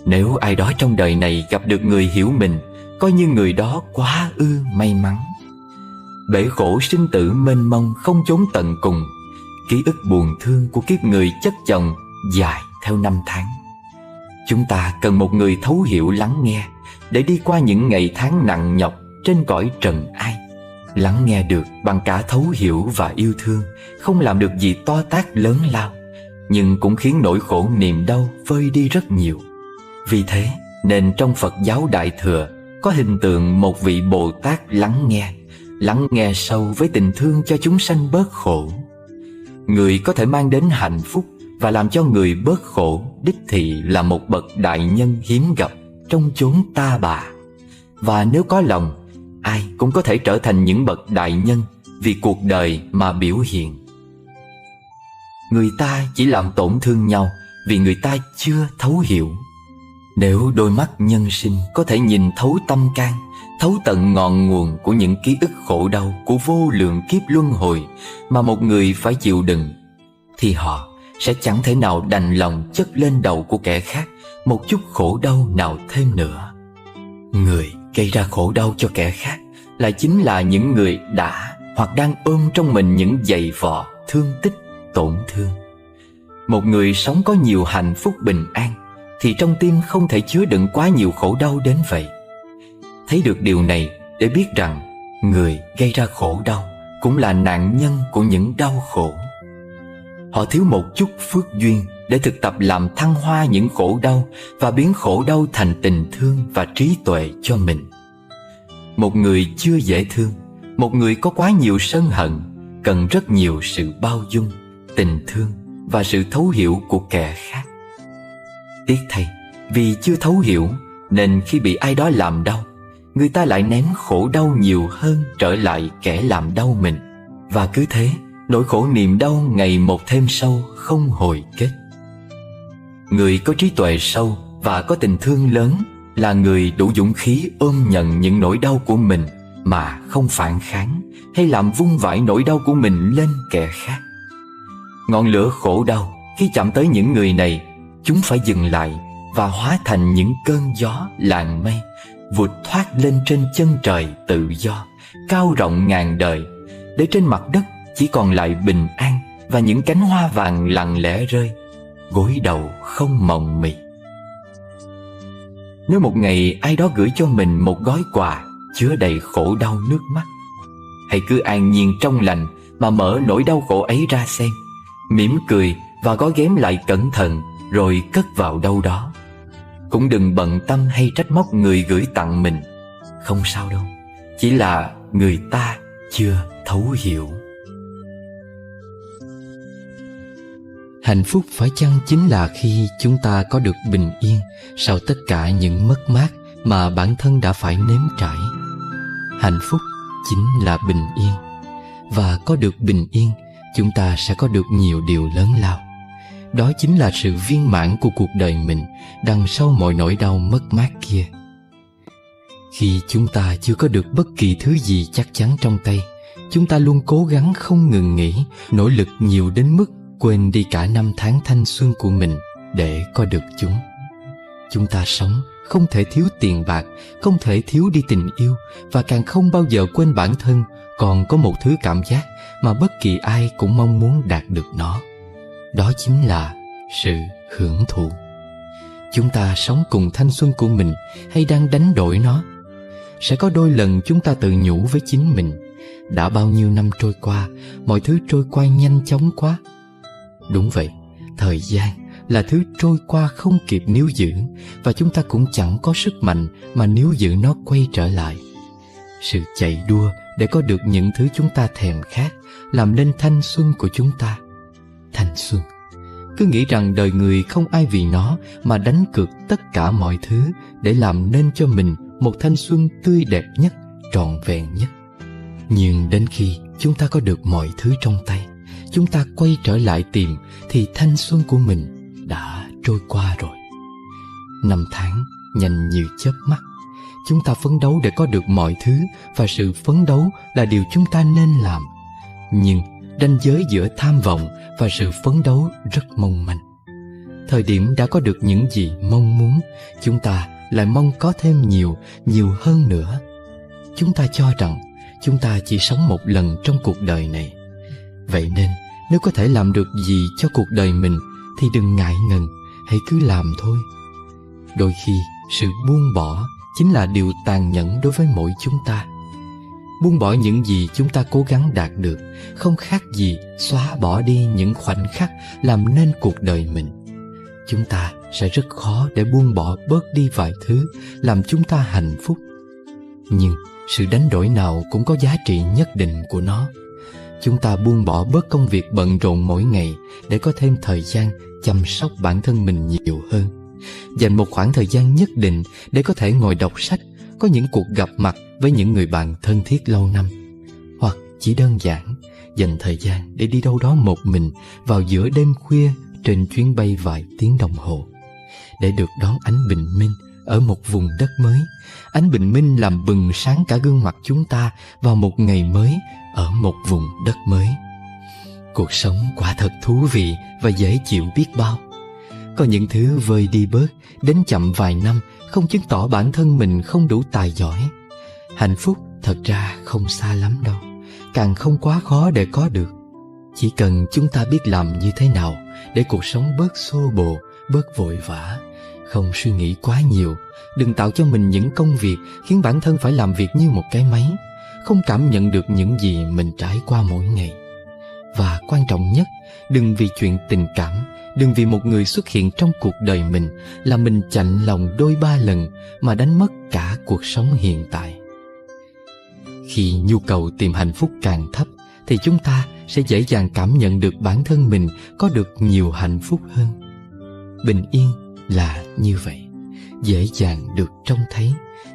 Nếu ai đó trong đời này gặp được người hiểu mình, coi như người đó quá ư may mắn. Bể khổ sinh tử mênh mông không chốn tận cùng, ký ức buồn thương của kiếp người chất chồng dài theo năm tháng. Chúng ta cần một người thấu hiểu lắng nghe, để đi qua những ngày tháng nặng nhọc trên cõi trần ai. Lắng nghe được bằng cả thấu hiểu và yêu thương, không làm được gì to tát lớn lao, nhưng cũng khiến nỗi khổ niềm đau vơi đi rất nhiều. Vì thế nên trong Phật giáo Đại Thừa có hình tượng một vị Bồ Tát lắng nghe sâu với tình thương cho chúng sanh bớt khổ. Người có thể mang đến hạnh phúc và làm cho người bớt khổ đích thị là một bậc đại nhân hiếm gặp trong chốn ta bà. Và nếu có lòng, ai cũng có thể trở thành những bậc đại nhân vì cuộc đời mà biểu hiện. Người ta chỉ làm tổn thương nhau vì người ta chưa thấu hiểu. Nếu đôi mắt nhân sinh có thể nhìn thấu tâm can, thấu tận ngọn nguồn của những ký ức khổ đau của vô lượng kiếp luân hồi mà một người phải chịu đựng, thì họ sẽ chẳng thể nào đành lòng chất lên đầu của kẻ khác một chút khổ đau nào thêm nữa. Người gây ra khổ đau cho kẻ khác lại chính là những người đã hoặc đang ôm trong mình những dày vò, thương tích, tổn thương. Một người sống có nhiều hạnh phúc bình an thì trong tim không thể chứa đựng quá nhiều khổ đau đến vậy. Thấy được điều này để biết rằng người gây ra khổ đau cũng là nạn nhân của những đau khổ. Họ thiếu một chút phước duyên để thực tập làm thăng hoa những khổ đau và biến khổ đau thành tình thương và trí tuệ cho mình. Một người chưa dễ thương, một người có quá nhiều sân hận, cần rất nhiều sự bao dung, tình thương và sự thấu hiểu của kẻ khác. Tiếc thay, vì chưa thấu hiểu nên khi bị ai đó làm đau, người ta lại ném khổ đau nhiều hơn trở lại kẻ làm đau mình. Và cứ thế, nỗi khổ niềm đau ngày một thêm sâu, không hồi kết. Người có trí tuệ sâu và có tình thương lớn là người đủ dũng khí ôm nhận những nỗi đau của mình mà không phản kháng hay làm vung vãi nỗi đau của mình lên kẻ khác. Ngọn lửa khổ đau khi chạm tới những người này, chúng phải dừng lại và hóa thành những cơn gió làng mây, vụt thoát lên trên chân trời tự do, cao rộng ngàn đời, để trên mặt đất chỉ còn lại bình an và những cánh hoa vàng lặng lẽ rơi, gối đầu không mộng mị. Nếu một ngày ai đó gửi cho mình một gói quà chứa đầy khổ đau nước mắt, hãy cứ an nhiên trong lành mà mở nỗi đau khổ ấy ra xem, mỉm cười và gói ghém lại cẩn thận rồi cất vào đâu đó. Cũng đừng bận tâm hay trách móc người gửi tặng mình. Không sao đâu, chỉ là người ta chưa thấu hiểu. Hạnh phúc phải chăng chính là khi chúng ta có được bình yên sau tất cả những mất mát mà bản thân đã phải nếm trải? Hạnh phúc chính là bình yên. Và có được bình yên, chúng ta sẽ có được nhiều điều lớn lao. Đó chính là sự viên mãn của cuộc đời mình đằng sau mọi nỗi đau mất mát kia. Khi chúng ta chưa có được bất kỳ thứ gì chắc chắn trong tay, chúng ta luôn cố gắng không ngừng nghỉ, nỗ lực nhiều đến mức quên đi cả năm tháng thanh xuân của mình để có được chúng. Chúng ta sống không thể thiếu tiền bạc, không thể thiếu đi tình yêu, và càng không bao giờ quên bản thân còn có một thứ cảm giác mà bất kỳ ai cũng mong muốn đạt được nó. Đó chính là sự hưởng thụ. Chúng ta sống cùng thanh xuân của mình hay đang đánh đổi nó? Sẽ có đôi lần chúng ta tự nhủ với chính mình, đã bao nhiêu năm trôi qua, mọi thứ trôi qua nhanh chóng quá. Đúng vậy, thời gian là thứ trôi qua không kịp níu giữ, và chúng ta cũng chẳng có sức mạnh mà níu giữ nó quay trở lại. Sự chạy đua để có được những thứ chúng ta thèm khát làm nên thanh xuân của chúng ta. Thanh xuân, cứ nghĩ rằng đời người không ai vì nó mà đánh cược tất cả mọi thứ để làm nên cho mình một thanh xuân tươi đẹp nhất, trọn vẹn nhất. Nhưng đến khi chúng ta có được mọi thứ trong tay, chúng ta quay trở lại tìm thì thanh xuân của mình đã trôi qua rồi. Năm tháng nhanh như chớp mắt. Chúng ta phấn đấu để có được mọi thứ, và sự phấn đấu là điều chúng ta nên làm. Nhưng ranh giới giữa tham vọng và sự phấn đấu rất mong manh. Thời điểm đã có được những gì mong muốn, chúng ta lại mong có thêm nhiều, nhiều hơn nữa. Chúng ta cho rằng chúng ta chỉ sống một lần trong cuộc đời này. Vậy nên nếu có thể làm được gì cho cuộc đời mình thì đừng ngại ngần, hãy cứ làm thôi. Đôi khi sự buông bỏ chính là điều tàn nhẫn đối với mỗi chúng ta. Buông bỏ những gì chúng ta cố gắng đạt được không khác gì xóa bỏ đi những khoảnh khắc làm nên cuộc đời mình. Chúng ta sẽ rất khó để buông bỏ bớt đi vài thứ làm chúng ta hạnh phúc. Nhưng sự đánh đổi nào cũng có giá trị nhất định của nó. Chúng ta buông bỏ bớt công việc bận rộn mỗi ngày để có thêm thời gian chăm sóc bản thân mình nhiều hơn. Dành một khoảng thời gian nhất định để có thể ngồi đọc sách, có những cuộc gặp mặt với những người bạn thân thiết lâu năm. Hoặc chỉ đơn giản dành thời gian để đi đâu đó một mình vào giữa đêm khuya trên chuyến bay vài tiếng đồng hồ, để được đón ánh bình minh ở một vùng đất mới. Ánh bình minh làm bừng sáng cả gương mặt chúng ta vào một ngày mới ở một vùng đất mới. Cuộc sống quả thật thú vị và dễ chịu biết bao. Có những thứ vơi đi bớt, đến chậm vài năm không chứng tỏ bản thân mình không đủ tài giỏi. Hạnh phúc thật ra không xa lắm đâu, càng không quá khó để có được. Chỉ cần chúng ta biết làm như thế nào để cuộc sống bớt xô bồ, bớt vội vã, không suy nghĩ quá nhiều, đừng tạo cho mình những công việc khiến bản thân phải làm việc như một cái máy, không cảm nhận được những gì mình trải qua mỗi ngày. Và quan trọng nhất, đừng vì chuyện tình cảm, đừng vì một người xuất hiện trong cuộc đời mình là mình chạnh lòng đôi ba lần mà đánh mất cả cuộc sống hiện tại. Khi nhu cầu tìm hạnh phúc càng thấp thì chúng ta sẽ dễ dàng cảm nhận được bản thân mình có được nhiều hạnh phúc hơn. Bình yên là như vậy, dễ dàng được trông thấy,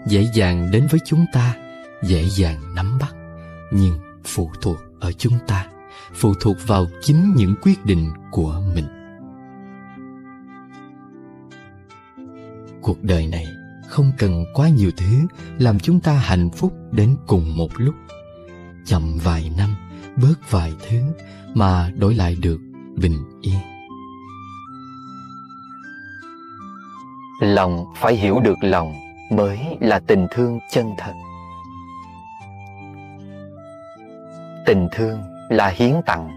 dễ dàng đến với chúng ta, dễ dàng nắm bắt, nhưng phụ thuộc ở chúng ta, phụ thuộc vào chính những quyết định của mình. Cuộc đời này không cần quá nhiều thứ làm chúng ta hạnh phúc đến cùng một lúc. Chậm vài năm, bớt vài thứ mà đổi lại được bình yên. Lòng phải hiểu được lòng mới là tình thương chân thật. Tình thương là hiến tặng.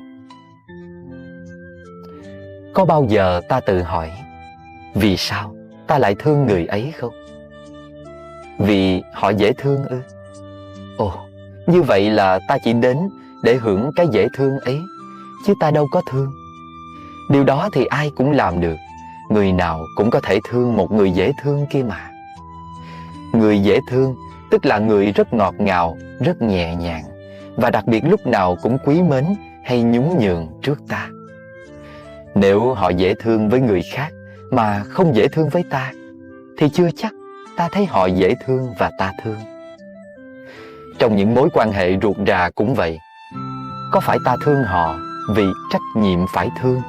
Có bao giờ ta tự hỏi, vì sao ta lại thương người ấy không? Vì họ dễ thương ư? Ồ, như vậy là ta chỉ đến để hưởng cái dễ thương ấy, chứ ta đâu có thương. Điều đó thì ai cũng làm được. Người nào cũng có thể thương một người dễ thương kia mà. Người dễ thương tức là người rất ngọt ngào, rất nhẹ nhàng, và đặc biệt lúc nào cũng quý mến hay nhún nhường trước ta. Nếu họ dễ thương với người khác mà không dễ thương với ta, thì chưa chắc ta thấy họ dễ thương và ta thương. Trong những mối quan hệ ruột rà cũng vậy. Có phải ta thương họ vì trách nhiệm phải thương,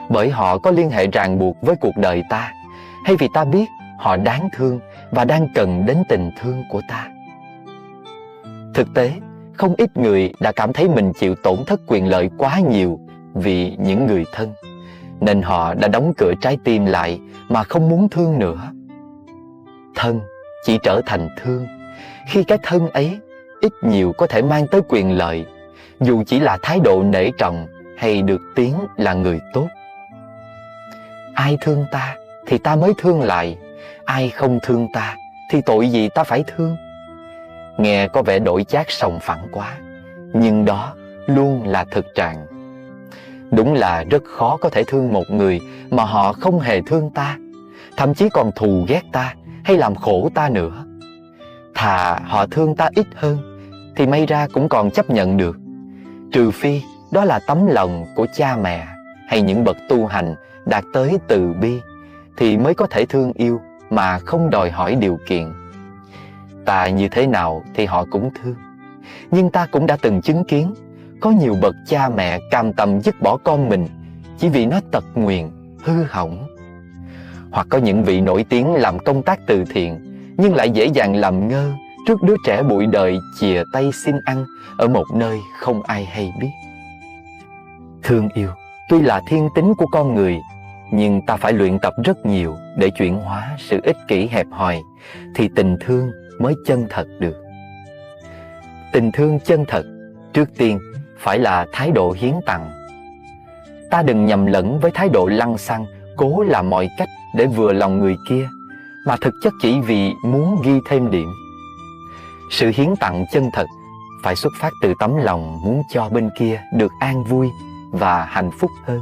bởi họ có liên hệ ràng buộc với cuộc đời ta, hay vì ta biết họ đáng thương và đang cần đến tình thương của ta? Thực tế, không ít người đã cảm thấy mình chịu tổn thất quyền lợi quá nhiều vì những người thân, nên họ đã đóng cửa trái tim lại mà không muốn thương nữa. Thân chỉ trở thành thương khi cái thân ấy ít nhiều có thể mang tới quyền lợi, dù chỉ là thái độ nể trọng hay được tiếng là người tốt. Ai thương ta thì ta mới thương lại, ai không thương ta thì tội gì ta phải thương. Nghe có vẻ đổi chác sòng phẳng quá, nhưng đó luôn là thực trạng. Đúng là rất khó có thể thương một người mà họ không hề thương ta, thậm chí còn thù ghét ta hay làm khổ ta nữa. Thà họ thương ta ít hơn thì may ra cũng còn chấp nhận được, trừ phi đó là tấm lòng của cha mẹ hay những bậc tu hành đạt tới từ bi, thì mới có thể thương yêu mà không đòi hỏi điều kiện. Ta như thế nào thì họ cũng thương. Nhưng ta cũng đã từng chứng kiến có nhiều bậc cha mẹ cam tâm dứt bỏ con mình chỉ vì nó tật nguyền, hư hỏng. Hoặc có những vị nổi tiếng làm công tác từ thiện nhưng lại dễ dàng làm ngơ trước đứa trẻ bụi đời chìa tay xin ăn ở một nơi không ai hay biết. Thương yêu tuy là thiên tính của con người, nhưng ta phải luyện tập rất nhiều để chuyển hóa sự ích kỷ hẹp hòi, thì tình thương mới chân thật được. Tình thương chân thật trước tiên phải là thái độ hiến tặng. Ta đừng nhầm lẫn với thái độ lăng xăng, cố làm mọi cách để vừa lòng người kia, mà thực chất chỉ vì muốn ghi thêm điểm. Sự hiến tặng chân thật phải xuất phát từ tấm lòng muốn cho bên kia được an vui và hạnh phúc hơn.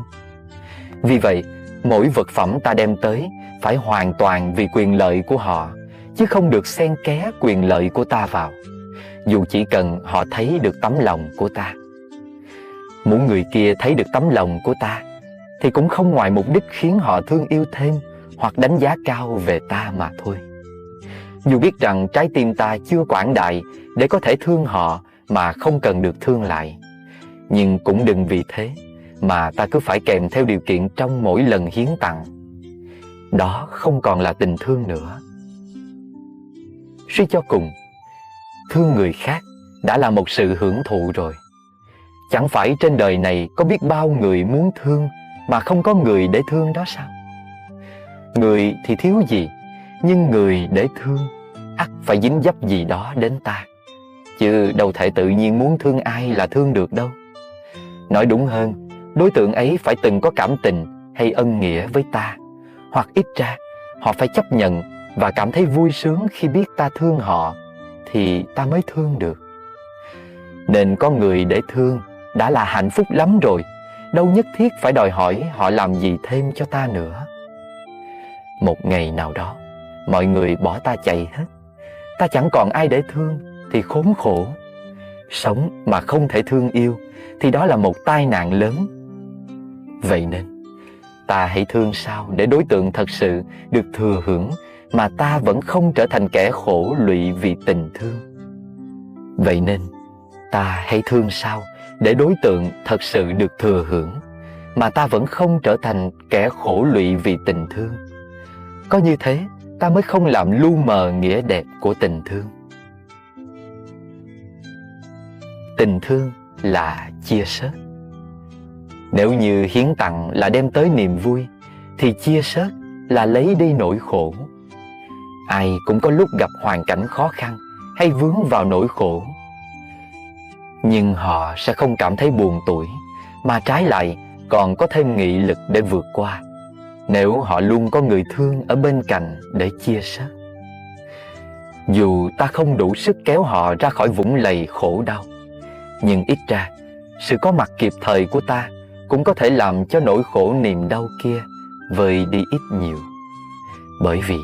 Vì vậy, mỗi vật phẩm ta đem tới phải hoàn toàn vì quyền lợi của họ, chứ không được xen ké quyền lợi của ta vào, dù chỉ cần họ thấy được tấm lòng của ta. Muốn người kia thấy được tấm lòng của ta thì cũng không ngoài mục đích khiến họ thương yêu thêm hoặc đánh giá cao về ta mà thôi. Dù biết rằng trái tim ta chưa quảng đại để có thể thương họ mà không cần được thương lại, nhưng cũng đừng vì thế mà ta cứ phải kèm theo điều kiện trong mỗi lần hiến tặng. Đó không còn là tình thương nữa. Suy cho cùng, thương người khác đã là một sự hưởng thụ rồi. Chẳng phải trên đời này có biết bao người muốn thương mà không có người để thương đó sao? Người thì thiếu gì, nhưng người để thương ắt phải dính dấp gì đó đến ta, chứ đâu thể tự nhiên muốn thương ai là thương được đâu. Nói đúng hơn, đối tượng ấy phải từng có cảm tình hay ân nghĩa với ta, hoặc ít ra họ phải chấp nhận và cảm thấy vui sướng khi biết ta thương họ, thì ta mới thương được. Nên có người để thương đã là hạnh phúc lắm rồi, đâu nhất thiết phải đòi hỏi họ làm gì thêm cho ta nữa. Một ngày nào đó, mọi người bỏ ta chạy hết, ta chẳng còn ai để thương thì khốn khổ. Sống mà không thể thương yêu thì đó là một tai nạn lớn. Vậy nên, ta hãy thương sao để đối tượng thật sự được thừa hưởng, mà ta vẫn không trở thành kẻ khổ lụy vì tình thương. Vậy nên, ta hãy thương sao để đối tượng thật sự được thừa hưởng, mà ta vẫn không trở thành kẻ khổ lụy vì tình thương. Có như thế, ta mới không làm lu mờ nghĩa đẹp của tình thương. Tình thương là chia sớt. Nếu như hiến tặng là đem tới niềm vui, thì chia sớt là lấy đi nỗi khổ. Ai cũng có lúc gặp hoàn cảnh khó khăn hay vướng vào nỗi khổ. Nhưng họ sẽ không cảm thấy buồn tủi, mà trái lại còn có thêm nghị lực để vượt qua, nếu họ luôn có người thương ở bên cạnh để chia sẻ. Dù ta không đủ sức kéo họ ra khỏi vũng lầy khổ đau, nhưng ít ra sự có mặt kịp thời của ta cũng có thể làm cho nỗi khổ niềm đau kia vơi đi ít nhiều. Bởi vì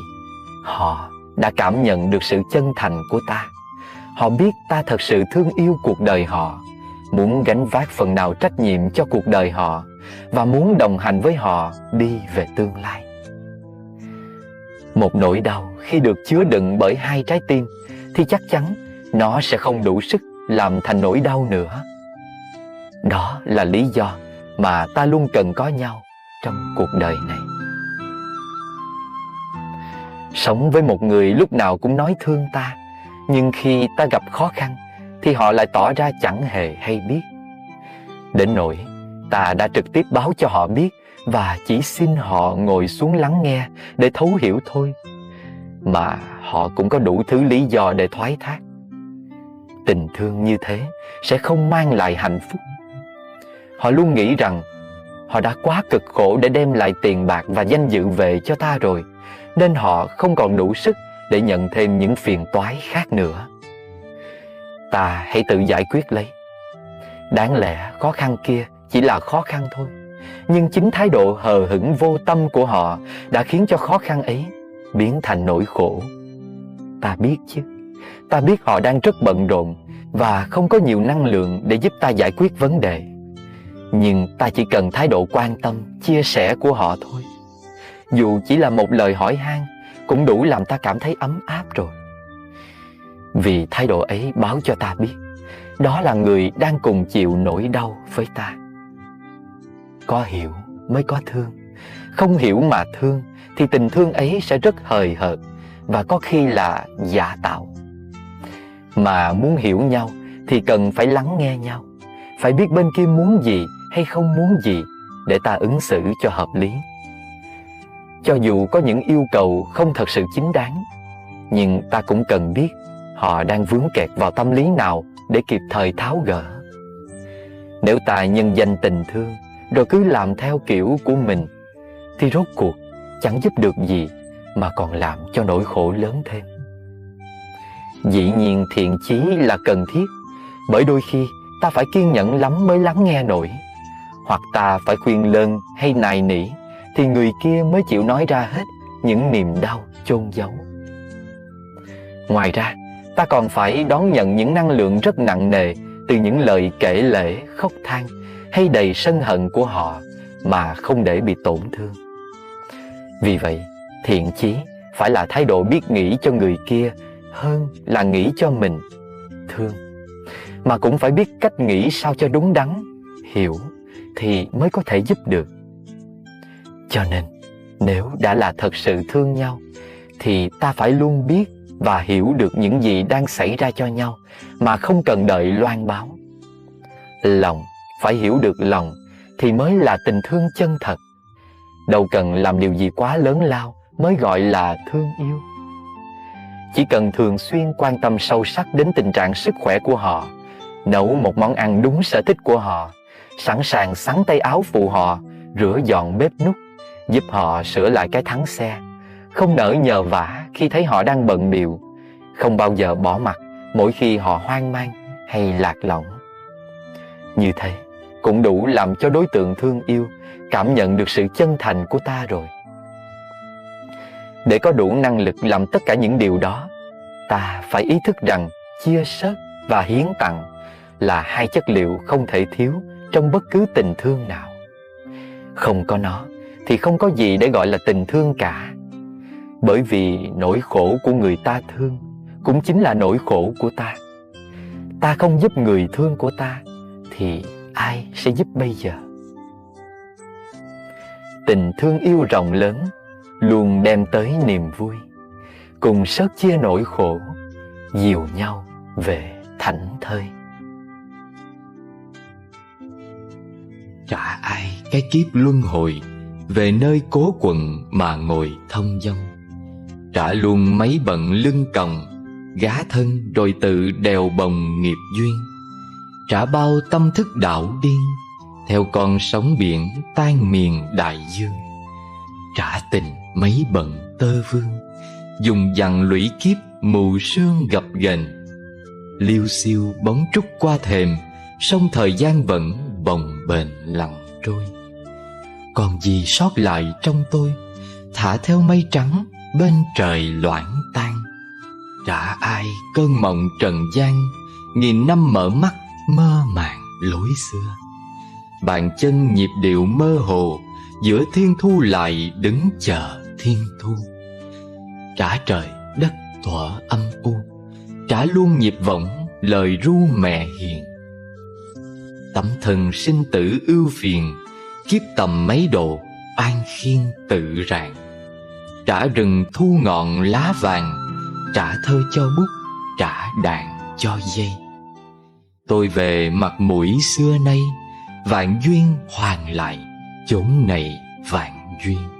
họ đã cảm nhận được sự chân thành của ta. Họ biết ta thật sự thương yêu cuộc đời họ, muốn gánh vác phần nào trách nhiệm cho cuộc đời họ, và muốn đồng hành với họ đi về tương lai. Một nỗi đau khi được chứa đựng bởi hai trái tim thì chắc chắn nó sẽ không đủ sức làm thành nỗi đau nữa. Đó là lý do mà ta luôn cần có nhau trong cuộc đời này. Sống với một người lúc nào cũng nói thương ta, nhưng khi ta gặp khó khăn thì họ lại tỏ ra chẳng hề hay biết. Đến nỗi ta đã trực tiếp báo cho họ biết và chỉ xin họ ngồi xuống lắng nghe để thấu hiểu thôi, mà họ cũng có đủ thứ lý do để thoái thác. Tình thương như thế sẽ không mang lại hạnh phúc. Họ luôn nghĩ rằng họ đã quá cực khổ để đem lại tiền bạc và danh dự về cho ta rồi, nên họ không còn đủ sức để nhận thêm những phiền toái khác nữa. Ta hãy tự giải quyết lấy. Đáng lẽ khó khăn kia chỉ là khó khăn thôi, nhưng chính thái độ hờ hững vô tâm của họ đã khiến cho khó khăn ấy biến thành nỗi khổ. Ta biết chứ, ta biết họ đang rất bận rộn và không có nhiều năng lượng để giúp ta giải quyết vấn đề. Nhưng ta chỉ cần thái độ quan tâm, chia sẻ của họ thôi. Dù chỉ là một lời hỏi han cũng đủ làm ta cảm thấy ấm áp rồi. Vì thái độ ấy báo cho ta biết đó là người đang cùng chịu nỗi đau với ta. Có hiểu mới có thương. Không hiểu mà thương thì tình thương ấy sẽ rất hời hợt và có khi là giả tạo. Mà muốn hiểu nhau thì cần phải lắng nghe nhau, phải biết bên kia muốn gì hay không muốn gì để ta ứng xử cho hợp lý. Cho dù có những yêu cầu không thật sự chính đáng, nhưng ta cũng cần biết họ đang vướng kẹt vào tâm lý nào để kịp thời tháo gỡ. Nếu ta nhân danh tình thương rồi cứ làm theo kiểu của mình thì rốt cuộc chẳng giúp được gì mà còn làm cho nỗi khổ lớn thêm. Dĩ nhiên thiện chí là cần thiết, bởi đôi khi ta phải kiên nhẫn lắm mới lắng nghe nổi, hoặc ta phải khuyên lơn hay nài nỉ thì người kia mới chịu nói ra hết những niềm đau chôn giấu. Ngoài ra, ta còn phải đón nhận những năng lượng rất nặng nề từ những lời kể lể, khóc than hay đầy sân hận của họ mà không để bị tổn thương. Vì vậy, thiện chí phải là thái độ biết nghĩ cho người kia hơn là nghĩ cho mình. Thương mà cũng phải biết cách nghĩ sao cho đúng đắn, hiểu thì mới có thể giúp được. Cho nên, nếu đã là thật sự thương nhau thì ta phải luôn biết và hiểu được những gì đang xảy ra cho nhau mà không cần đợi loan báo. Lòng phải hiểu được lòng thì mới là tình thương chân thật. Đâu cần làm điều gì quá lớn lao mới gọi là thương yêu. Chỉ cần thường xuyên quan tâm sâu sắc đến tình trạng sức khỏe của họ, nấu một món ăn đúng sở thích của họ, sẵn sàng xắn tay áo phụ họ, rửa dọn bếp núc, giúp họ sửa lại cái thắng xe, không nỡ nhờ vả khi thấy họ đang bận bịu, không bao giờ bỏ mặc mỗi khi họ hoang mang hay lạc lõng. Như thế cũng đủ làm cho đối tượng thương yêu cảm nhận được sự chân thành của ta rồi. Để có đủ năng lực làm tất cả những điều đó, ta phải ý thức rằng chia sớt và hiến tặng là hai chất liệu không thể thiếu trong bất cứ tình thương nào. Không có nó thì không có gì để gọi là tình thương cả. Bởi vì nỗi khổ của người ta thương cũng chính là nỗi khổ của ta. Ta không giúp người thương của ta thì ai sẽ giúp bây giờ? Tình thương yêu rộng lớn luôn đem tới niềm vui, cùng sớt chia nỗi khổ, dìu nhau về thảnh thơi. Trả ai cái kiếp luân hồi, về nơi cố quần mà ngồi thông dong. Trả luôn mấy bận lưng còng, gá thân rồi tự đèo bồng nghiệp duyên. trả bao tâm thức đảo điên, theo con sóng biển tan miền đại dương. Trả tình mấy bận tơ vương, dùng dằn lũy kiếp mù sương gập ghềnh. Liêu xiêu bóng trúc qua thềm, sông thời gian vẫn bồng bềnh lặng trôi. Còn gì sót lại trong tôi, thả theo mây trắng bên trời loãng tan. Trả ai cơn mộng trần gian, nghìn năm mở mắt mơ màng lối xưa. Bàn chân nhịp điệu mơ hồ, giữa thiên thu lại đứng chờ thiên thu. Trả trời đất thuở âm u, trả luôn nhịp vọng lời ru mẹ hiền. Tấm thân sinh tử ưu phiền, kiếp tầm mấy độ an khiên tự rạng. Trả rừng thu ngọn lá vàng, trả thơ cho bút, trả đàn cho dây. Tôi về mặt mũi xưa nay, vạn duyên hoàn lại chốn này vạn duyên.